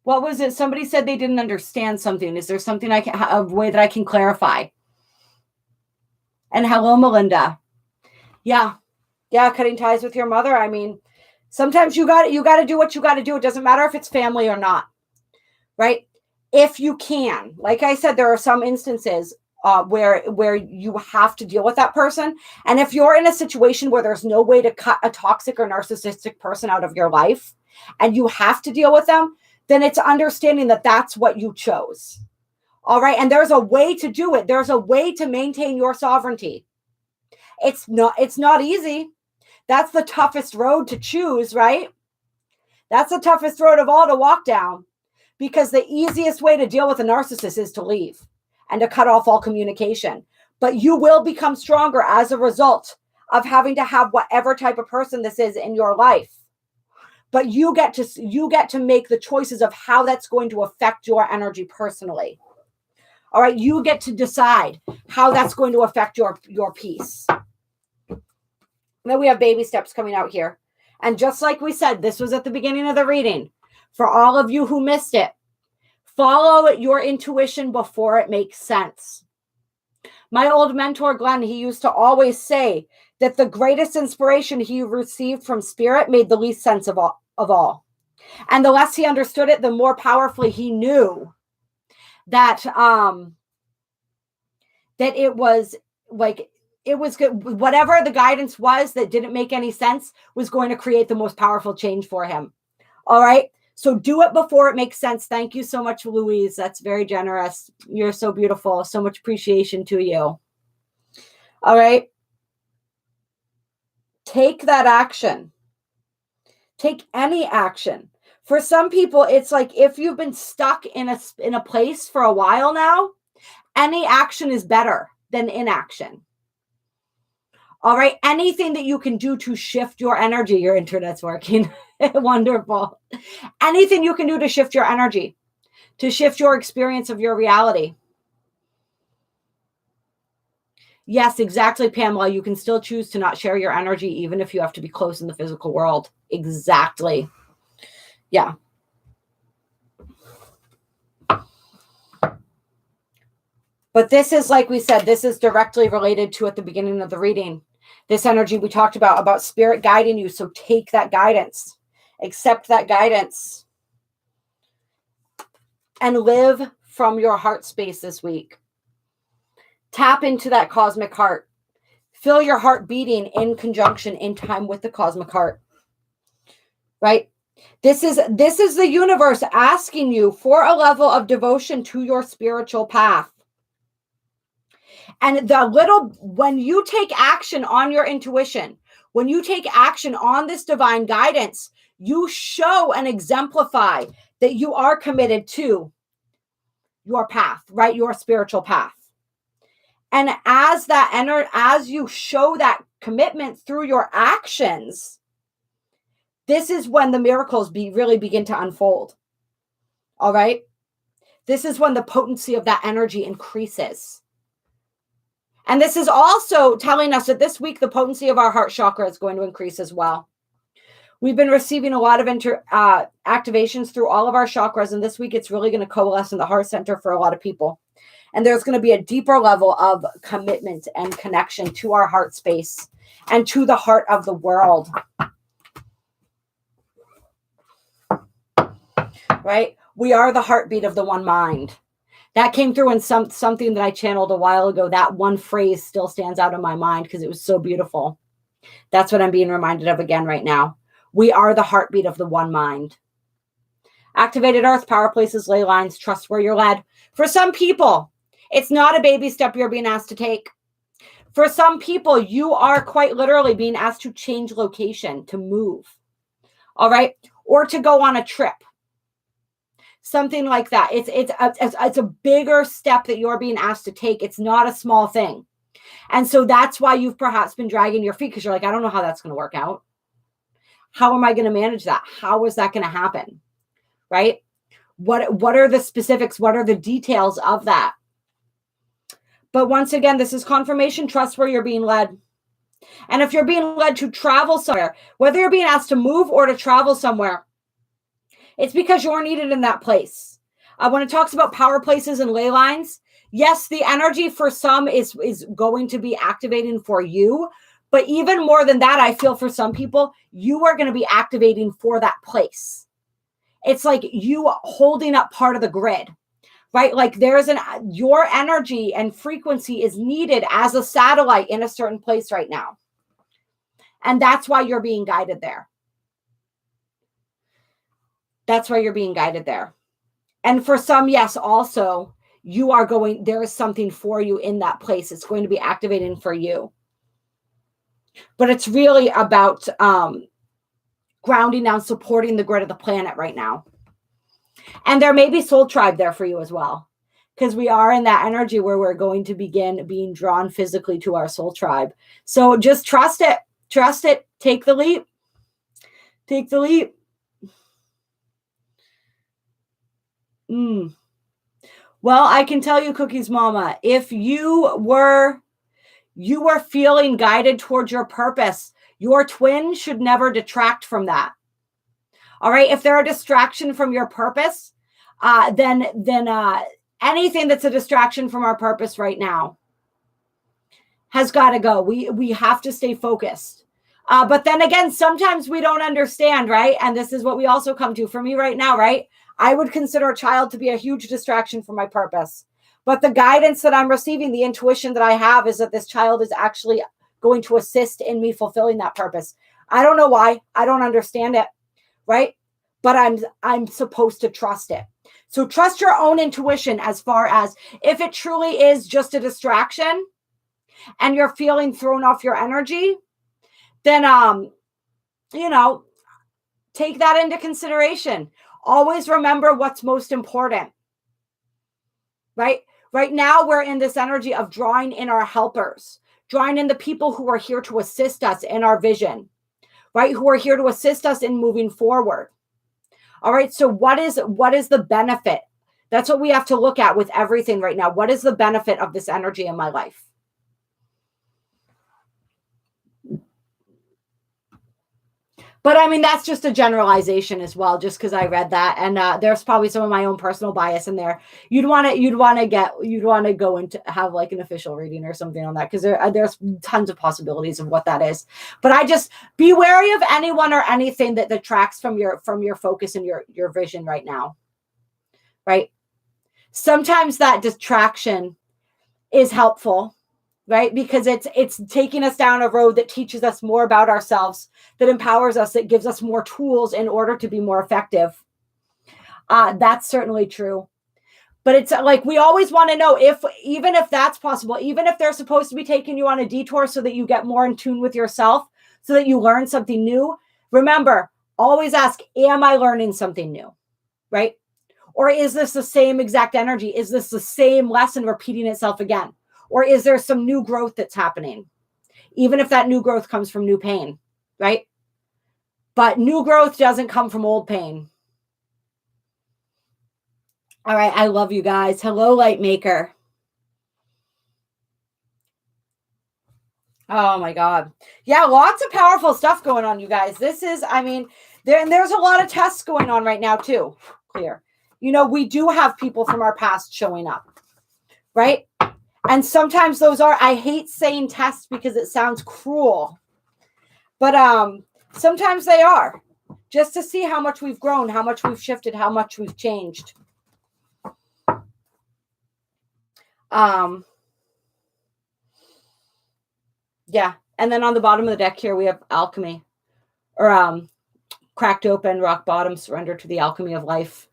[SPEAKER 1] what was it? Somebody said they didn't understand something. Is there something a way that I can clarify? And hello, Melinda. Yeah. Yeah. Cutting ties with your mother. I mean, sometimes you got to do what you got to do. It doesn't matter if it's family or not. Right. If you can, like I said, there are some instances where you have to deal with that person. And if you're in a situation where there's no way to cut a toxic or narcissistic person out of your life and you have to deal with them, then it's understanding that that's what you chose. All right. And there's a way to do it. There's a way to maintain your sovereignty. It's not easy. That's the toughest road to choose, right? That's the toughest road of all to walk down, because the easiest way to deal with a narcissist is to leave and to cut off all communication. But you will become stronger as a result of having to have whatever type of person this is in your life. But you get to make the choices of how that's going to affect your energy personally. All right, you get to decide how that's going to affect your peace. Then we have baby steps coming out here. And just like we said, this was at the beginning of the reading. For all of you who missed it, follow your intuition before it makes sense. My old mentor, Glenn, he used to always say that the greatest inspiration he received from spirit made the least sense of all. And the less he understood it, the more powerfully he knew that that it was like, it was good. Whatever the guidance was that didn't make any sense was going to create the most powerful change for him. All right. So do it before it makes sense. Thank you so much, Louise. That's very generous. You're so beautiful. So much appreciation to you. All right. Take that action. Take any action. For some people, it's like if you've been stuck in a place for a while now, any action is better than inaction. All right. Anything that you can do to shift your energy. Your internet's working. Wonderful. Anything you can do to shift your energy, to shift your experience of your reality. Yes, exactly, Pamela. You can still choose to not share your energy, even if you have to be close in the physical world. Exactly. Yeah. But this is, like we said, this is directly related to at the beginning of the reading. This energy we talked about spirit guiding you. So take that guidance. Accept that guidance. And live from your heart space this week. Tap into that cosmic heart. Feel your heart beating in conjunction, in time with the cosmic heart. Right? This is the universe asking you for a level of devotion to your spiritual path. And when you take action on your intuition, when you take action on this divine guidance, you show and exemplify that you are committed to your path, right? Your spiritual path. And as you show that commitment through your actions, this is when the miracles really begin to unfold. All right? This is when the potency of that energy increases. And this is also telling us that this week, the potency of our heart chakra is going to increase as well. We've been receiving a lot of activations through all of our chakras. And this week, it's really going to coalesce in the heart center for a lot of people. And there's going to be a deeper level of commitment and connection to our heart space and to the heart of the world. Right? We are the heartbeat of the one mind. That came through in something that I channeled a while ago. That one phrase still stands out in my mind because it was so beautiful. That's what I'm being reminded of again right now. We are the heartbeat of the one mind. Activated earth, power places, ley lines, trust where you're led. For some people, it's not a baby step you're being asked to take. For some people, you are quite literally being asked to change location, to move. All right? Or to go on a trip. Something like that. It's a bigger step that you're being asked to take. It's not a small thing. And so that's why you've perhaps been dragging your feet, because you're like, I don't know how that's going to work out. How am I going to manage that? How is that going to happen? Right? What are the specifics? What are the details of that? But once again, this is confirmation. Trust where you're being led. And if you're being led to travel somewhere, whether you're being asked to move or to travel somewhere, it's because you're needed in that place. When it talks about power places and ley lines, yes, the energy for some is going to be activating for you. But even more than that, I feel for some people, you are going to be activating for that place. It's like you holding up part of the grid, right? Like your energy and frequency is needed as a satellite in a certain place right now. And that's why you're being guided there. That's why you're being guided there. And for some, yes, also, there is something for you in that place. It's going to be activating for you. But it's really about grounding down, supporting the grid of the planet right now. And there may be soul tribe there for you as well, because we are in that energy where we're going to begin being drawn physically to our soul tribe. So just trust it. Trust it. Take the leap. Take the leap. Well, I can tell you, Cookies Mama, if you were feeling guided towards your purpose, your twin should never detract from that. All right. If they're a distraction from your purpose, then anything that's a distraction from our purpose right now has got to go. We have to stay focused. But then again, sometimes we don't understand, right? And this is what we also come to for me right now, right? I would consider a child to be a huge distraction from my purpose. But the guidance that I'm receiving, the intuition that I have is that this child is actually going to assist in me fulfilling that purpose. I don't know why. I don't understand it, right? But I'm supposed to trust it. So trust your own intuition as far as if it truly is just a distraction and you're feeling thrown off your energy, then, take that into consideration. Always remember what's most important, right? Right now, we're in this energy of drawing in our helpers, drawing in the people who are here to assist us in our vision, right? Who are here to assist us in moving forward. All right. So what is the benefit? That's what we have to look at with everything right now. What is the benefit of this energy in my life? But I mean, that's just a generalization as well, just because I read that. And there's probably some of my own personal bias in there. You'd want to go into have like an official reading or something on that, because there's tons of possibilities of what that is. But I just be wary of anyone or anything that detracts from your focus and your vision right now. Right. Sometimes that distraction is helpful. Right? Because it's taking us down a road that teaches us more about ourselves, that empowers us, that gives us more tools in order to be more effective. That's certainly true. But it's like, we always want to know even if that's possible, even if they're supposed to be taking you on a detour so that you get more in tune with yourself, so that you learn something new. Remember, always ask, am I learning something new? Right? Or is this the same exact energy? Is this the same lesson repeating itself again? Or is there some new growth that's happening? Even if that new growth comes from new pain, right? But new growth doesn't come from old pain. All right. I love you guys. Hello, Light Maker. Oh my God. Yeah. Lots of powerful stuff going on, you guys. There's a lot of tests going on right now too. Clear. We do have people from our past showing up, right? And sometimes I hate saying tests because it sounds cruel, but sometimes they are, just to see how much we've grown, how much we've shifted, how much we've changed. Yeah. And then on the bottom of the deck here, we have alchemy, or cracked open, rock bottom, surrender to the alchemy of life.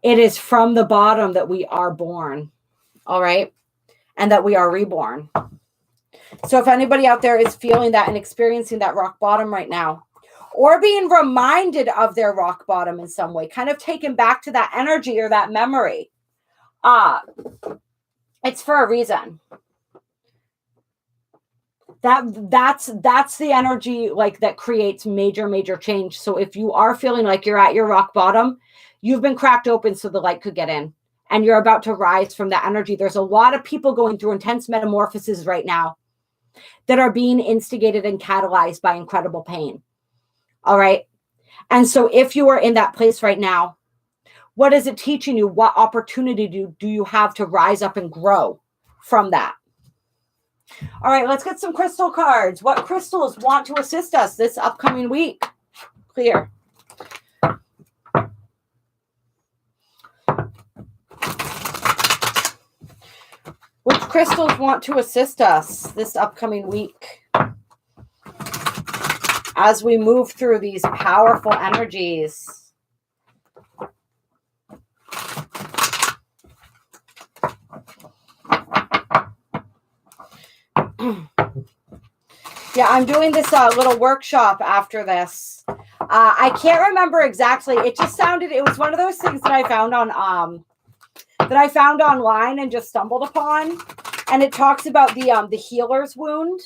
[SPEAKER 1] It is from the bottom that we are born. All right. And that we are reborn. So if anybody out there is feeling that and experiencing that rock bottom right now, or being reminded of their rock bottom in some way, kind of taken back to that energy or that memory, it's for a reason. That's the energy like that creates major change. So if you are feeling like you're at your rock bottom, you've been cracked open so the light could get in, and you're about to rise from that energy. There's a lot of people going through intense metamorphoses right now. that are being instigated and catalyzed by incredible pain. All right. And so if you are in that place right now, what is it teaching you? What opportunity do you have to rise up and grow from that? All right, let's get some crystal cards. What crystals want to assist us this upcoming week? Clear. Which crystals want to assist us this upcoming week as we move through these powerful energies? Yeah, I'm doing this little workshop after this. I can't remember exactly. It just sounded, it was one of those things that I found on online and just stumbled upon. And it talks about the healer's wound.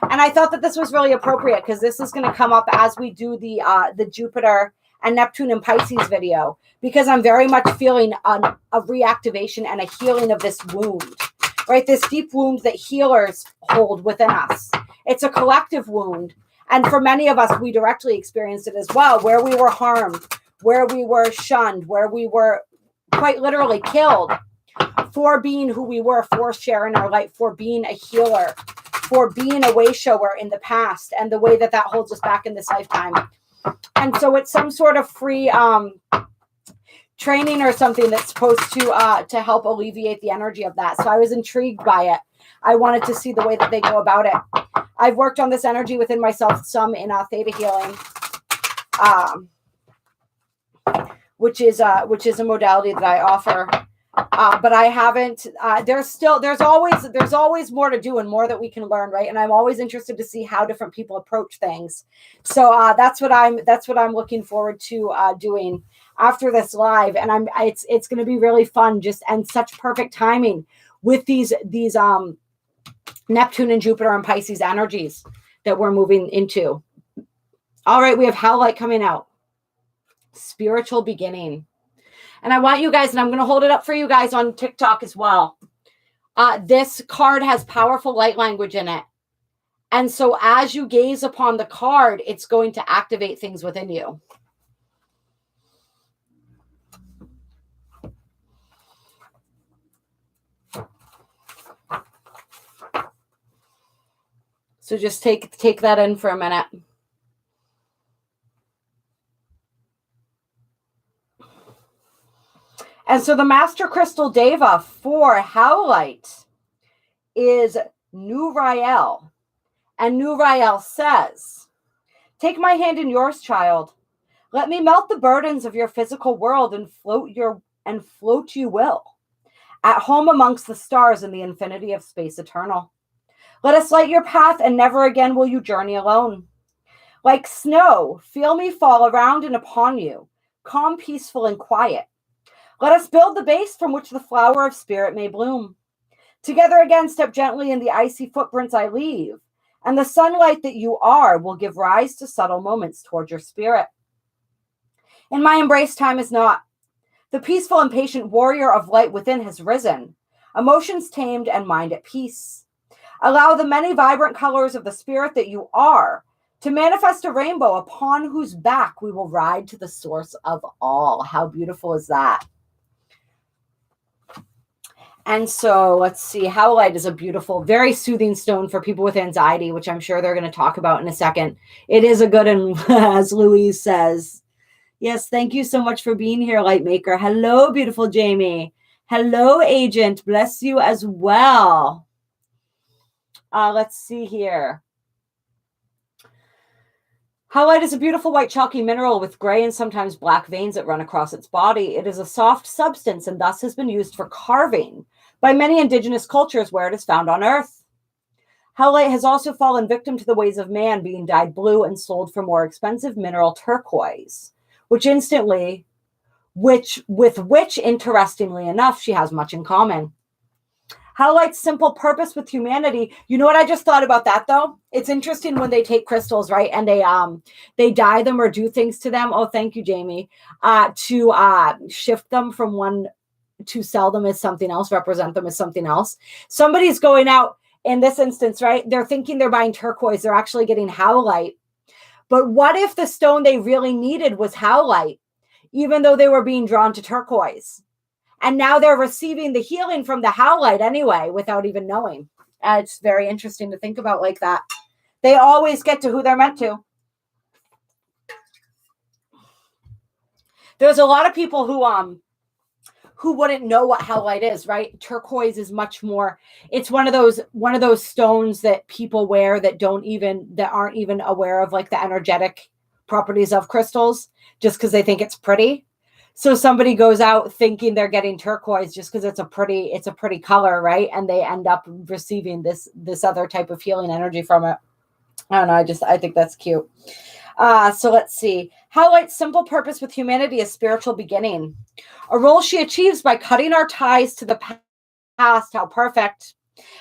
[SPEAKER 1] And I thought that this was really appropriate because this is going to come up as we do the Jupiter and Neptune and Pisces video, because I'm very much feeling a reactivation and a healing of this wound, right? This deep wound that healers hold within us. It's a collective wound. And for many of us, we directly experienced it as well, where we were harmed, where we were shunned, where we were quite literally killed for being who we were, for sharing our light, for being a healer, for being a way shower in the past, and the way that that holds us back in this lifetime. And so it's some sort of free training or something that's supposed to help alleviate the energy of that. So I was intrigued by it. I wanted to see the way that they go about it. I've worked on this energy within myself, some in Theta healing, which is a modality that I offer. But I haven't, there's always more to do and more that we can learn. Right. And I'm always interested to see how different people approach things. So, that's what I'm looking forward to, doing after this live. And it's going to be really fun, and such perfect timing with these Neptune and Jupiter and Pisces energies that we're moving into. All right. We have Hell Light coming out. Spiritual beginning. And I want you guys, and I'm going to hold it up for you guys on TikTok as well. This card has powerful light language in it. And so as you gaze upon the card, it's going to activate things within you. So just take that in for a minute. And so the Master Crystal Deva for Howlite is Nurael. And Nurael says, "Take my hand in yours, child. Let me melt the burdens of your physical world and float you will. At home amongst the stars in the infinity of space eternal. Let us light your path, and never again will you journey alone. Like snow, feel me fall around and upon you, calm, peaceful, and quiet. Let us build the base from which the flower of spirit may bloom. Together again, step gently in the icy footprints I leave, and the sunlight that you are will give rise to subtle moments toward your spirit. In my embrace, time is not. The peaceful and patient warrior of light within has risen, emotions tamed and mind at peace. Allow the many vibrant colors of the spirit that you are to manifest a rainbow upon whose back we will ride to the source of all." How beautiful is that? And so let's see. Howlite is a beautiful, very soothing stone for people with anxiety, which I'm sure they're going to talk about in a second. It is a good one, as Louise says. Yes, thank you so much for being here, Lightmaker. Hello, beautiful Jamie. Hello, Agent. Bless you as well. Let's see here. Howlite is a beautiful white chalky mineral with gray and sometimes black veins that run across its body. It is a soft substance and thus has been used for carving by many indigenous cultures where it is found on Earth. Howlite has also fallen victim to the ways of man, being dyed blue and sold for more expensive mineral turquoise, with which, interestingly enough, she has much in common. Howlite's simple purpose with humanity. You know what I just thought about that, though? It's interesting when they take crystals, right, and they dye them or do things to them. Oh, thank you, Jamie. To shift them from one, to sell them as something else, represent them as something else. Somebody's going out in this instance, right? They're thinking they're buying turquoise. They're actually getting howlite. But what if the stone they really needed was howlite, even though they were being drawn to turquoise? And now they're receiving the healing from the howlite anyway, without even knowing. It's very interesting to think about like that. They always get to who they're meant to. There's a lot of people who wouldn't know what howlite is, right? Turquoise is much more, it's one of those stones that people wear that aren't even aware of like the energetic properties of crystals, just because they think it's pretty. So somebody goes out thinking they're getting turquoise just because it's a pretty color, right? And they end up receiving this other type of healing energy from it. I don't know, I think that's cute. So let's see. Howlite's simple purpose with humanity is spiritual beginning. A role she achieves by cutting our ties to the past, how perfect,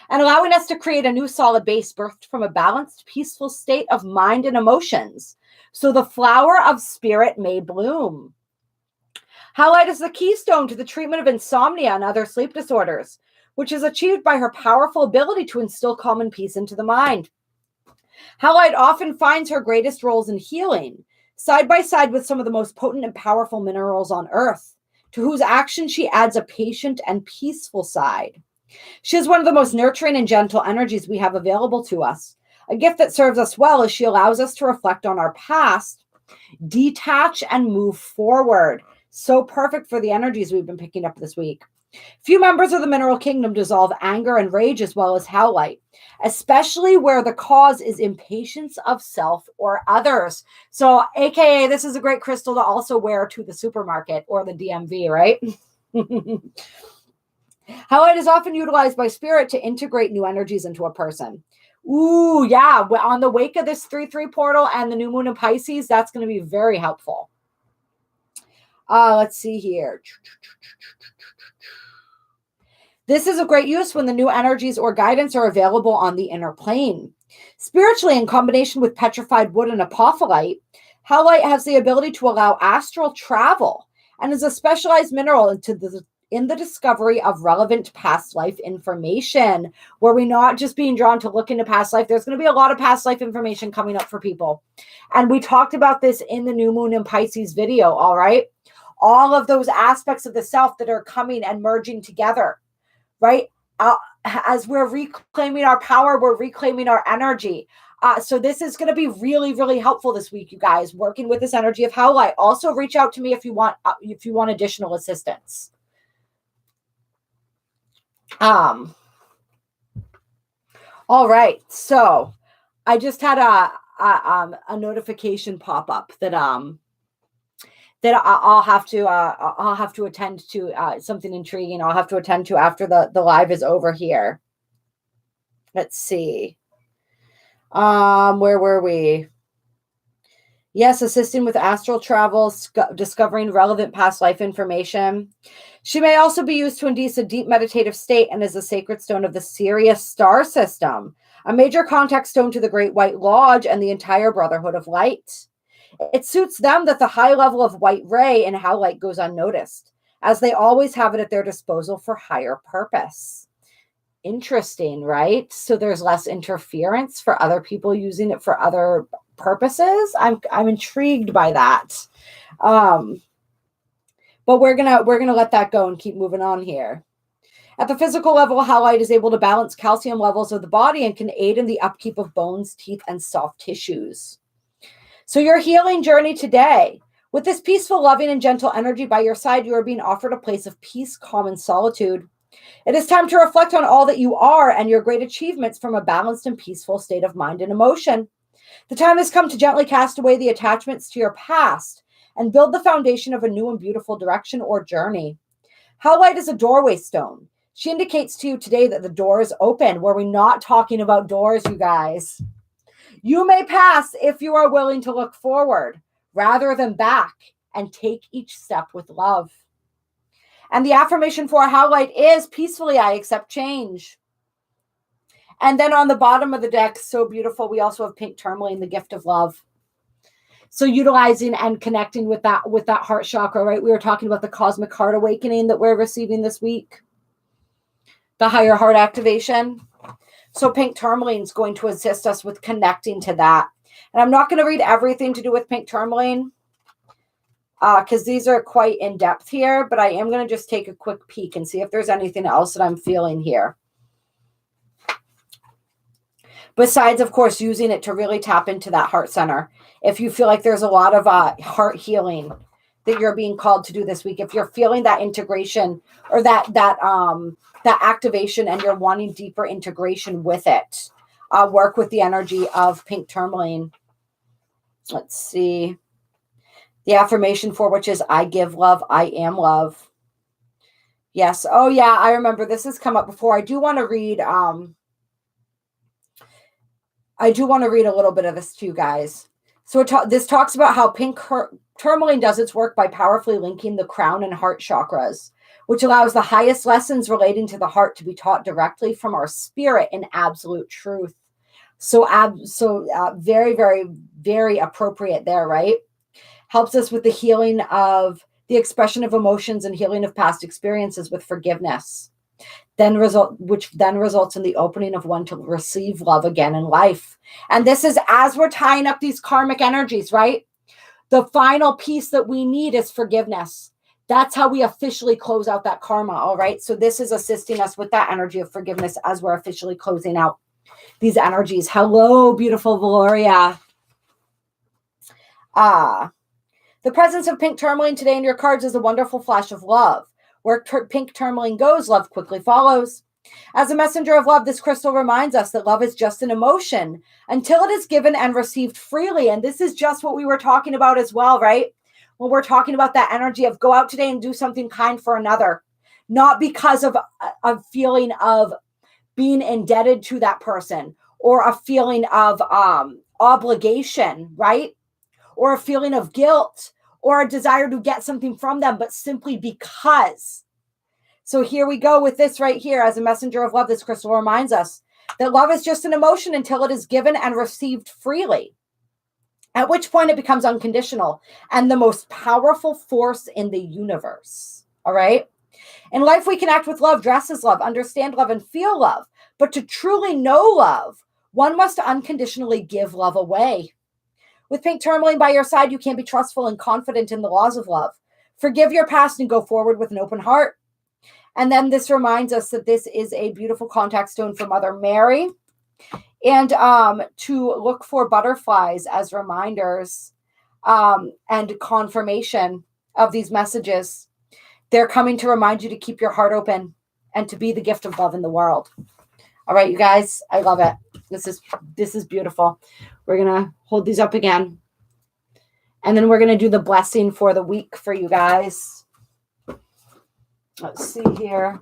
[SPEAKER 1] and allowing us to create a new solid base birthed from a balanced, peaceful state of mind and emotions, so the flower of spirit may bloom. Howlite is the keystone to the treatment of insomnia and other sleep disorders, which is achieved by her powerful ability to instill calm and peace into the mind. Howlite often finds her greatest roles in healing, side by side with some of the most potent and powerful minerals on earth, to whose action she adds a patient and peaceful side. She is one of the most nurturing and gentle energies we have available to us, a gift that serves us well as she allows us to reflect on our past, detach, and move forward. So perfect for the energies we've been picking up this week. Few members of the mineral kingdom dissolve anger and rage as well as howlite, especially where the cause is impatience of self or others. So, AKA, this is a great crystal to also wear to the supermarket or the DMV, right? Howlite is often utilized by spirit to integrate new energies into a person. Ooh, yeah. On the wake of this 3/3 portal and the new moon in Pisces, that's going to be very helpful. Let's see here. This is a great use when the new energies or guidance are available on the inner plane. Spiritually, in combination with petrified wood and apophyllite, howlite has the ability to allow astral travel and is a specialized mineral in the discovery of relevant past life information, where we're not just being drawn to look into past life. There's going to be a lot of past life information coming up for people. And we talked about this in the new moon in Pisces video, all right? All of those aspects of the self that are coming and merging together. Right? As we're reclaiming our power, we're reclaiming our energy. So this is going to be really, really helpful this week, you guys, working with this energy of howlite. Also, reach out to me if you want additional assistance. All right. So I just had a notification pop up that I'll have to attend to, something intriguing I'll have to attend to after the live is over here. Let's see. Where were we? Yes, assisting with astral travel, discovering relevant past life information. She may also be used to induce a deep meditative state and is a sacred stone of the Sirius star system, a major contact stone to the Great White Lodge and the entire Brotherhood of Light. It suits them that the high level of white ray and howlite goes unnoticed, as they always have it at their disposal for higher purpose. Interesting, right? So there's less interference for other people using it for other purposes. I'm intrigued by that. But we're gonna let that go and keep moving on here. At the physical level, howlite is able to balance calcium levels of the body and can aid in the upkeep of bones, teeth, and soft tissues. So your healing journey today, with this peaceful, loving, and gentle energy by your side, you are being offered a place of peace, calm, and solitude. It is time to reflect on all that you are and your great achievements from a balanced and peaceful state of mind and emotion. The time has come to gently cast away the attachments to your past and build the foundation of a new and beautiful direction or journey. Howlite is a doorway stone. She indicates to you today that the door is open, where we're not talking about doors, you guys. You may pass if you are willing to look forward rather than back and take each step with love. And the affirmation for howlite is, peacefully I accept change. And then on the bottom of the deck, so beautiful, we also have pink tourmaline, the gift of love. So utilizing and connecting with that heart chakra, right? We were talking about the cosmic heart awakening that we're receiving this week, the higher heart activation. So pink tourmaline is going to assist us with connecting to that. And I'm not going to read everything to do with pink tourmaline because these are quite in depth here, but I am going to just take a quick peek and see if there's anything else that I'm feeling here. Besides, of course, using it to really tap into that heart center. If you feel like there's a lot of heart healing that you're being called to do this week, if you're feeling that integration or that activation and you're wanting deeper integration with it, work with the energy of pink tourmaline. Let's see. The affirmation for which is I give love, I am love. Yes. Oh yeah, I remember this has come up before. I do want to read a little bit of this to you guys. So this talks about how pink tourmaline does its work by powerfully linking the crown and heart chakras, which allows the highest lessons relating to the heart to be taught directly from our spirit in absolute truth. So very, very, very appropriate there, right? Helps us with the healing of the expression of emotions and healing of past experiences with forgiveness. Which then results in the opening of one to receive love again in life. And this is as we're tying up these karmic energies, right? The final piece that we need is forgiveness. That's how we officially close out that karma, all right? So this is assisting us with that energy of forgiveness as we're officially closing out these energies. Hello, beautiful Valoria. The presence of pink tourmaline today in your cards is a wonderful flash of love. Where pink tourmaline goes, love quickly follows. As a messenger of love, this crystal reminds us that love is just an emotion until it is given and received freely. And this is just what we were talking about as well, right? When we're talking about that energy of go out today and do something kind for another, not because of a feeling of being indebted to that person or a feeling of obligation, right? Or a feeling of guilt or a desire to get something from them, but simply because. So here we go with this right here. As a messenger of love, this crystal reminds us that love is just an emotion until it is given and received freely, at which point it becomes unconditional and the most powerful force in the universe. All right. In life, we can act with love, dress as love, understand love, and feel love. But to truly know love, one must unconditionally give love away. With pink tourmaline by your side, you can be trustful and confident in the laws of love. Forgive your past and go forward with an open heart. And then this reminds us that this is a beautiful contact stone for Mother Mary. And to look for butterflies as reminders and confirmation of these messages. They're coming to remind you to keep your heart open and to be the gift of love in the world. All right, you guys, I love it. This is beautiful. We're going to hold these up again. And then we're going to do the blessing for the week for you guys. Let's see here.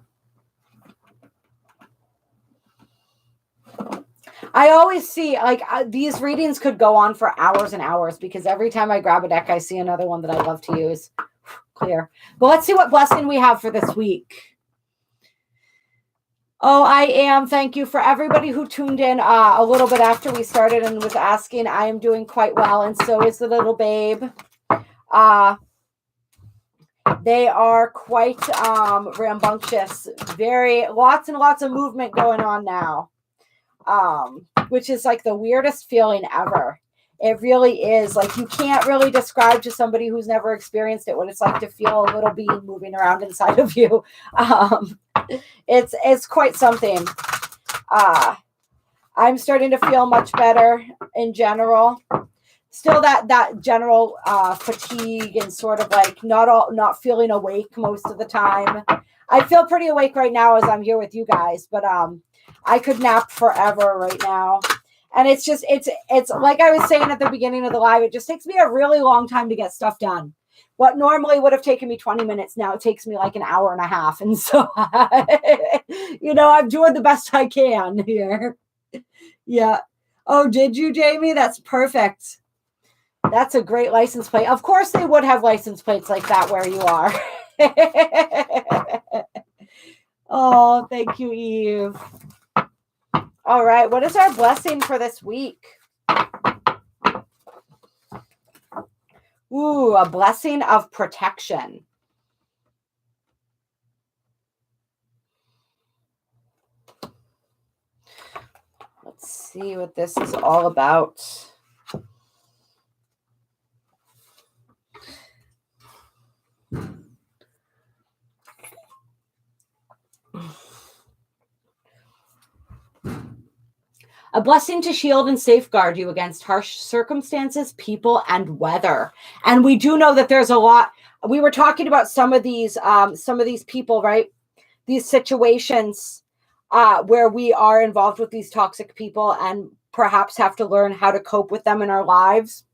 [SPEAKER 1] I always see these readings could go on for hours and hours because every time I grab a deck, I see another one that I love to use. Clear. But let's see what blessing we have for this week. Oh, I am. Thank you for everybody who tuned in a little bit after we started and was asking. I am doing quite well, and so is the little babe. They are quite rambunctious. Lots and lots of movement going on now, which is like the weirdest feeling ever. It really is. Like you can't really describe to somebody who's never experienced it what it's like to feel a little being moving around inside of you. It's quite something. I'm starting to feel much better in general. Still that general fatigue and sort of like not feeling awake most of the time. I feel pretty awake right now as I'm here with you guys, but I could nap forever right now. And it's like I was saying at the beginning of the live, it just takes me a really long time to get stuff done. What normally would have taken me 20 minutes, now it takes me like an hour and a half. And so, I'm doing the best I can here. Yeah. Oh, did you, Jamie? That's perfect. That's a great license plate. Of course they would have license plates like that where you are. Oh, thank you, Eve. All right. What is our blessing for this week? Ooh, a blessing of protection. see what this is all about. A blessing to shield and safeguard you against harsh circumstances, people, and weather. And we do know that there's a lot. We were talking about some of these people, right? These situations where we are involved with these toxic people and perhaps have to learn how to cope with them in our lives,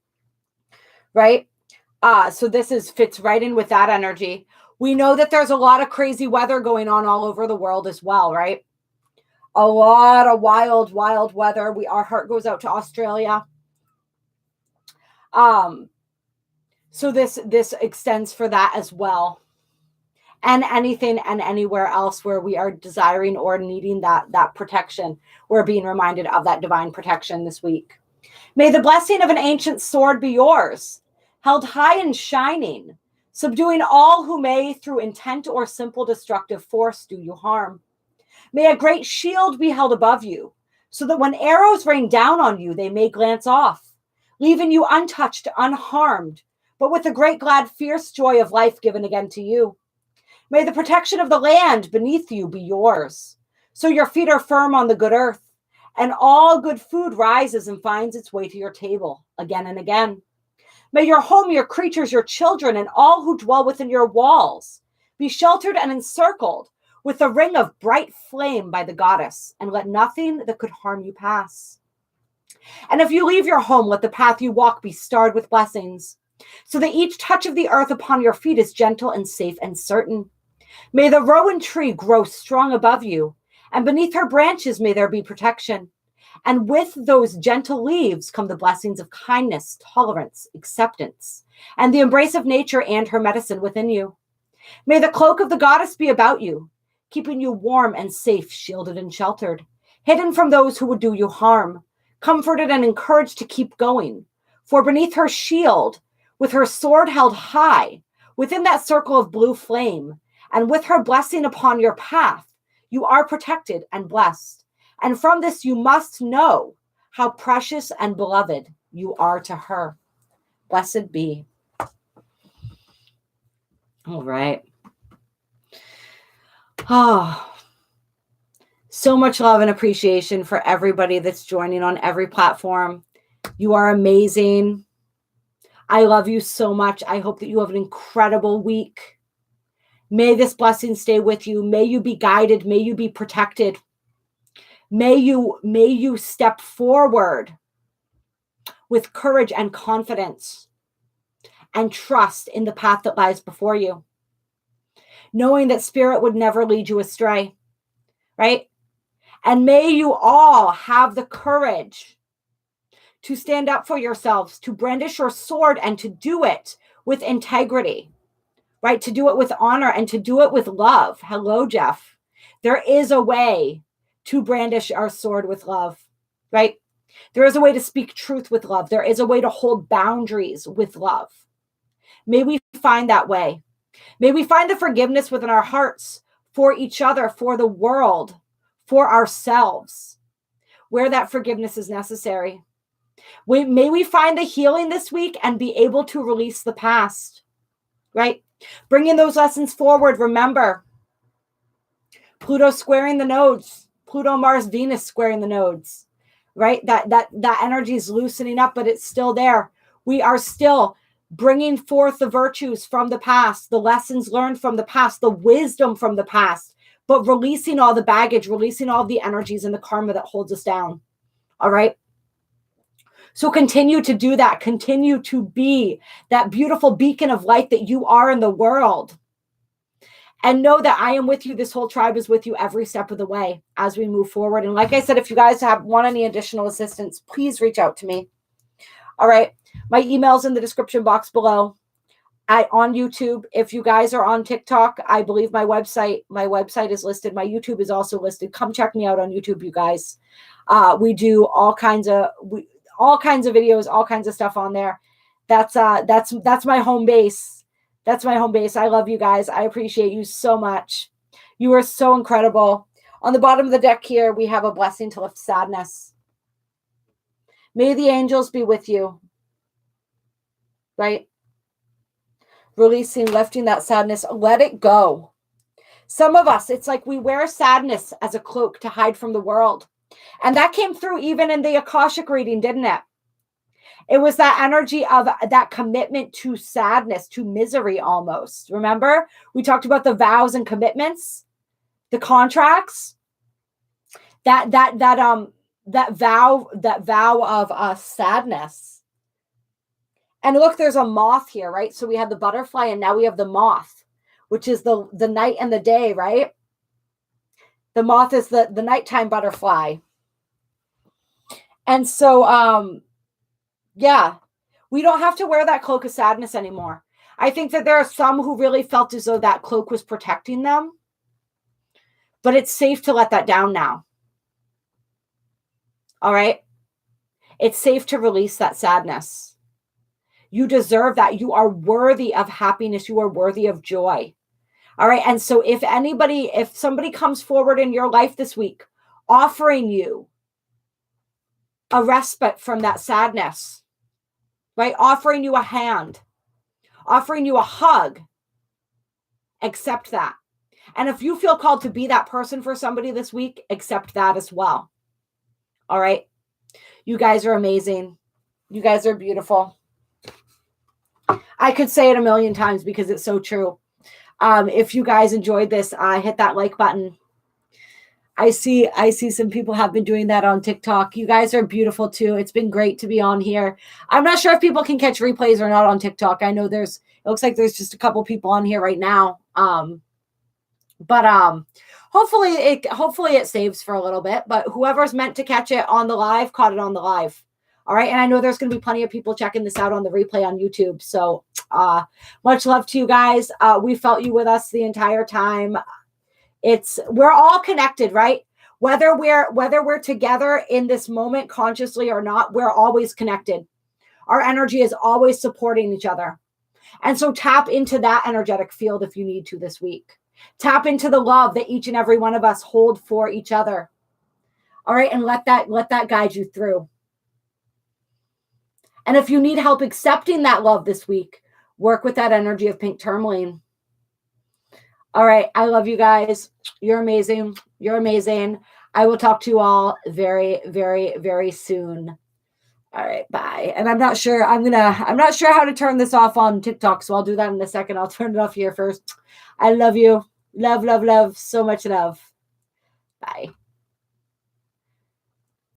[SPEAKER 1] right? So this fits right in with that energy. We know that there's a lot of crazy weather going on all over the world as well, right? A lot of wild, wild weather. Our heart goes out to Australia. So this extends for that as well. And anything and anywhere else where we are desiring or needing that protection. We're being reminded of that divine protection this week. May the blessing of an ancient sword be yours, held high and shining, subduing all who may through intent or simple destructive force do you harm. May a great shield be held above you, so that when arrows rain down on you, they may glance off, leaving you untouched, unharmed, but with the great, glad, fierce joy of life given again to you. May the protection of the land beneath you be yours, so your feet are firm on the good earth, and all good food rises and finds its way to your table again and again. May your home, your creatures, your children, and all who dwell within your walls be sheltered and encircled with a ring of bright flame by the goddess, and let nothing that could harm you pass. And if you leave your home, let the path you walk be starred with blessings, so that each touch of the earth upon your feet is gentle and safe and certain. May the rowan tree grow strong above you, and beneath her branches may there be protection. And with those gentle leaves come the blessings of kindness, tolerance, acceptance, and the embrace of nature and her medicine within you. May the cloak of the goddess be about you, keeping you warm and safe, shielded and sheltered, hidden from those who would do you harm, comforted and encouraged to keep going. For beneath her shield, with her sword held high, within that circle of blue flame, and with her blessing upon your path, you are protected and blessed. And from this you must know how precious and beloved you are to her. Blessed be. All right. Oh, so much love and appreciation for everybody that's joining on every platform. You are amazing. I love you so much. I hope that you have an incredible week. May this blessing stay with you. May you be guided. May you be protected. May you step forward with courage and confidence and trust in the path that lies before you, knowing that spirit would never lead you astray, right? And may you all have the courage to stand up for yourselves, to brandish your sword, and to do it with integrity, right? To do it with honor and to do it with love. Hello, Jeff. There is a way to brandish our sword with love, right? There is a way to speak truth with love. There is a way to hold boundaries with love. May we find that way. May we find the forgiveness within our hearts for each other, for the world, for ourselves, where that forgiveness is necessary. May we find the healing this week and be able to release the past, right? Bringing those lessons forward. Remember, Pluto squaring the nodes, Pluto, Mars, Venus squaring the nodes, right? That energy is loosening up, but it's still there. We are still bringing forth the virtues from the past, the lessons learned from the past, the wisdom from the past, but releasing all the baggage, releasing all the energies and the karma that holds us down. All right. So continue to do that. Continue to be that beautiful beacon of light that you are in the world. And know that I am with you. This whole tribe is with you every step of the way as we move forward. And like I said, if you guys want any additional assistance, please reach out to me. All right. My email's in the description box below. On YouTube. If you guys are on TikTok, I believe my website is listed. My YouTube is also listed. Come check me out on YouTube, you guys. We do all kinds of videos, all kinds of stuff on there. That's my home base. That's my home base. I love you guys. I appreciate you so much. You are so incredible. On the bottom of the deck here, we have a blessing to lift sadness. May the angels be with you. Right? Releasing, lifting that sadness. Let it go. Some of us, it's like we wear sadness as a cloak to hide from the world. And that came through even in the Akashic reading, didn't it? It was that energy of that commitment to sadness, to misery almost. Remember? We talked about the vows and commitments, the contracts. That vow of sadness. And look, there's a moth here, right? So we have the butterfly and now we have the moth, which is the night and the day, right? The moth is the nighttime butterfly. And so, yeah, we don't have to wear that cloak of sadness anymore. I think that there are some who really felt as though that cloak was protecting them, but it's safe to let that down now. All right? It's safe to release that sadness. You deserve that. You are worthy of happiness. You are worthy of joy. All right? And so if somebody comes forward in your life this week offering you a respite from that sadness, right? Offering you a hand, offering you a hug, accept that. And if you feel called to be that person for somebody this week, accept that as well. All right? You guys are amazing. You guys are beautiful. I could say it a million times because it's so true. If you guys enjoyed this, hit that like button. I see some people have been doing that on TikTok. You guys are beautiful too. It's been great to be on here. I'm not sure if people can catch replays or not on TikTok. I know it looks like there's just a couple people on here right now. But hopefully it saves for a little bit. But whoever's meant to catch it on the live caught it on the live. All right. And I know there's going to be plenty of people checking this out on the replay on YouTube. So much love to you guys. We felt you with us the entire time. We're all connected, right? Whether we're together in this moment consciously or not, we're always connected. Our energy is always supporting each other. And so tap into that energetic field if you need to this week. Tap into the love that each and every one of us hold for each other. All right. And let that guide you through. And if you need help accepting that love this week, work with that energy of pink tourmaline. All right. I love you guys. You're amazing. You're amazing. I will talk to you all very, very, very soon. All right. Bye. And I'm not sure how to turn this off on TikTok. So I'll do that in a second. I'll turn it off here first. I love you. Love, love, love. So much love. Bye.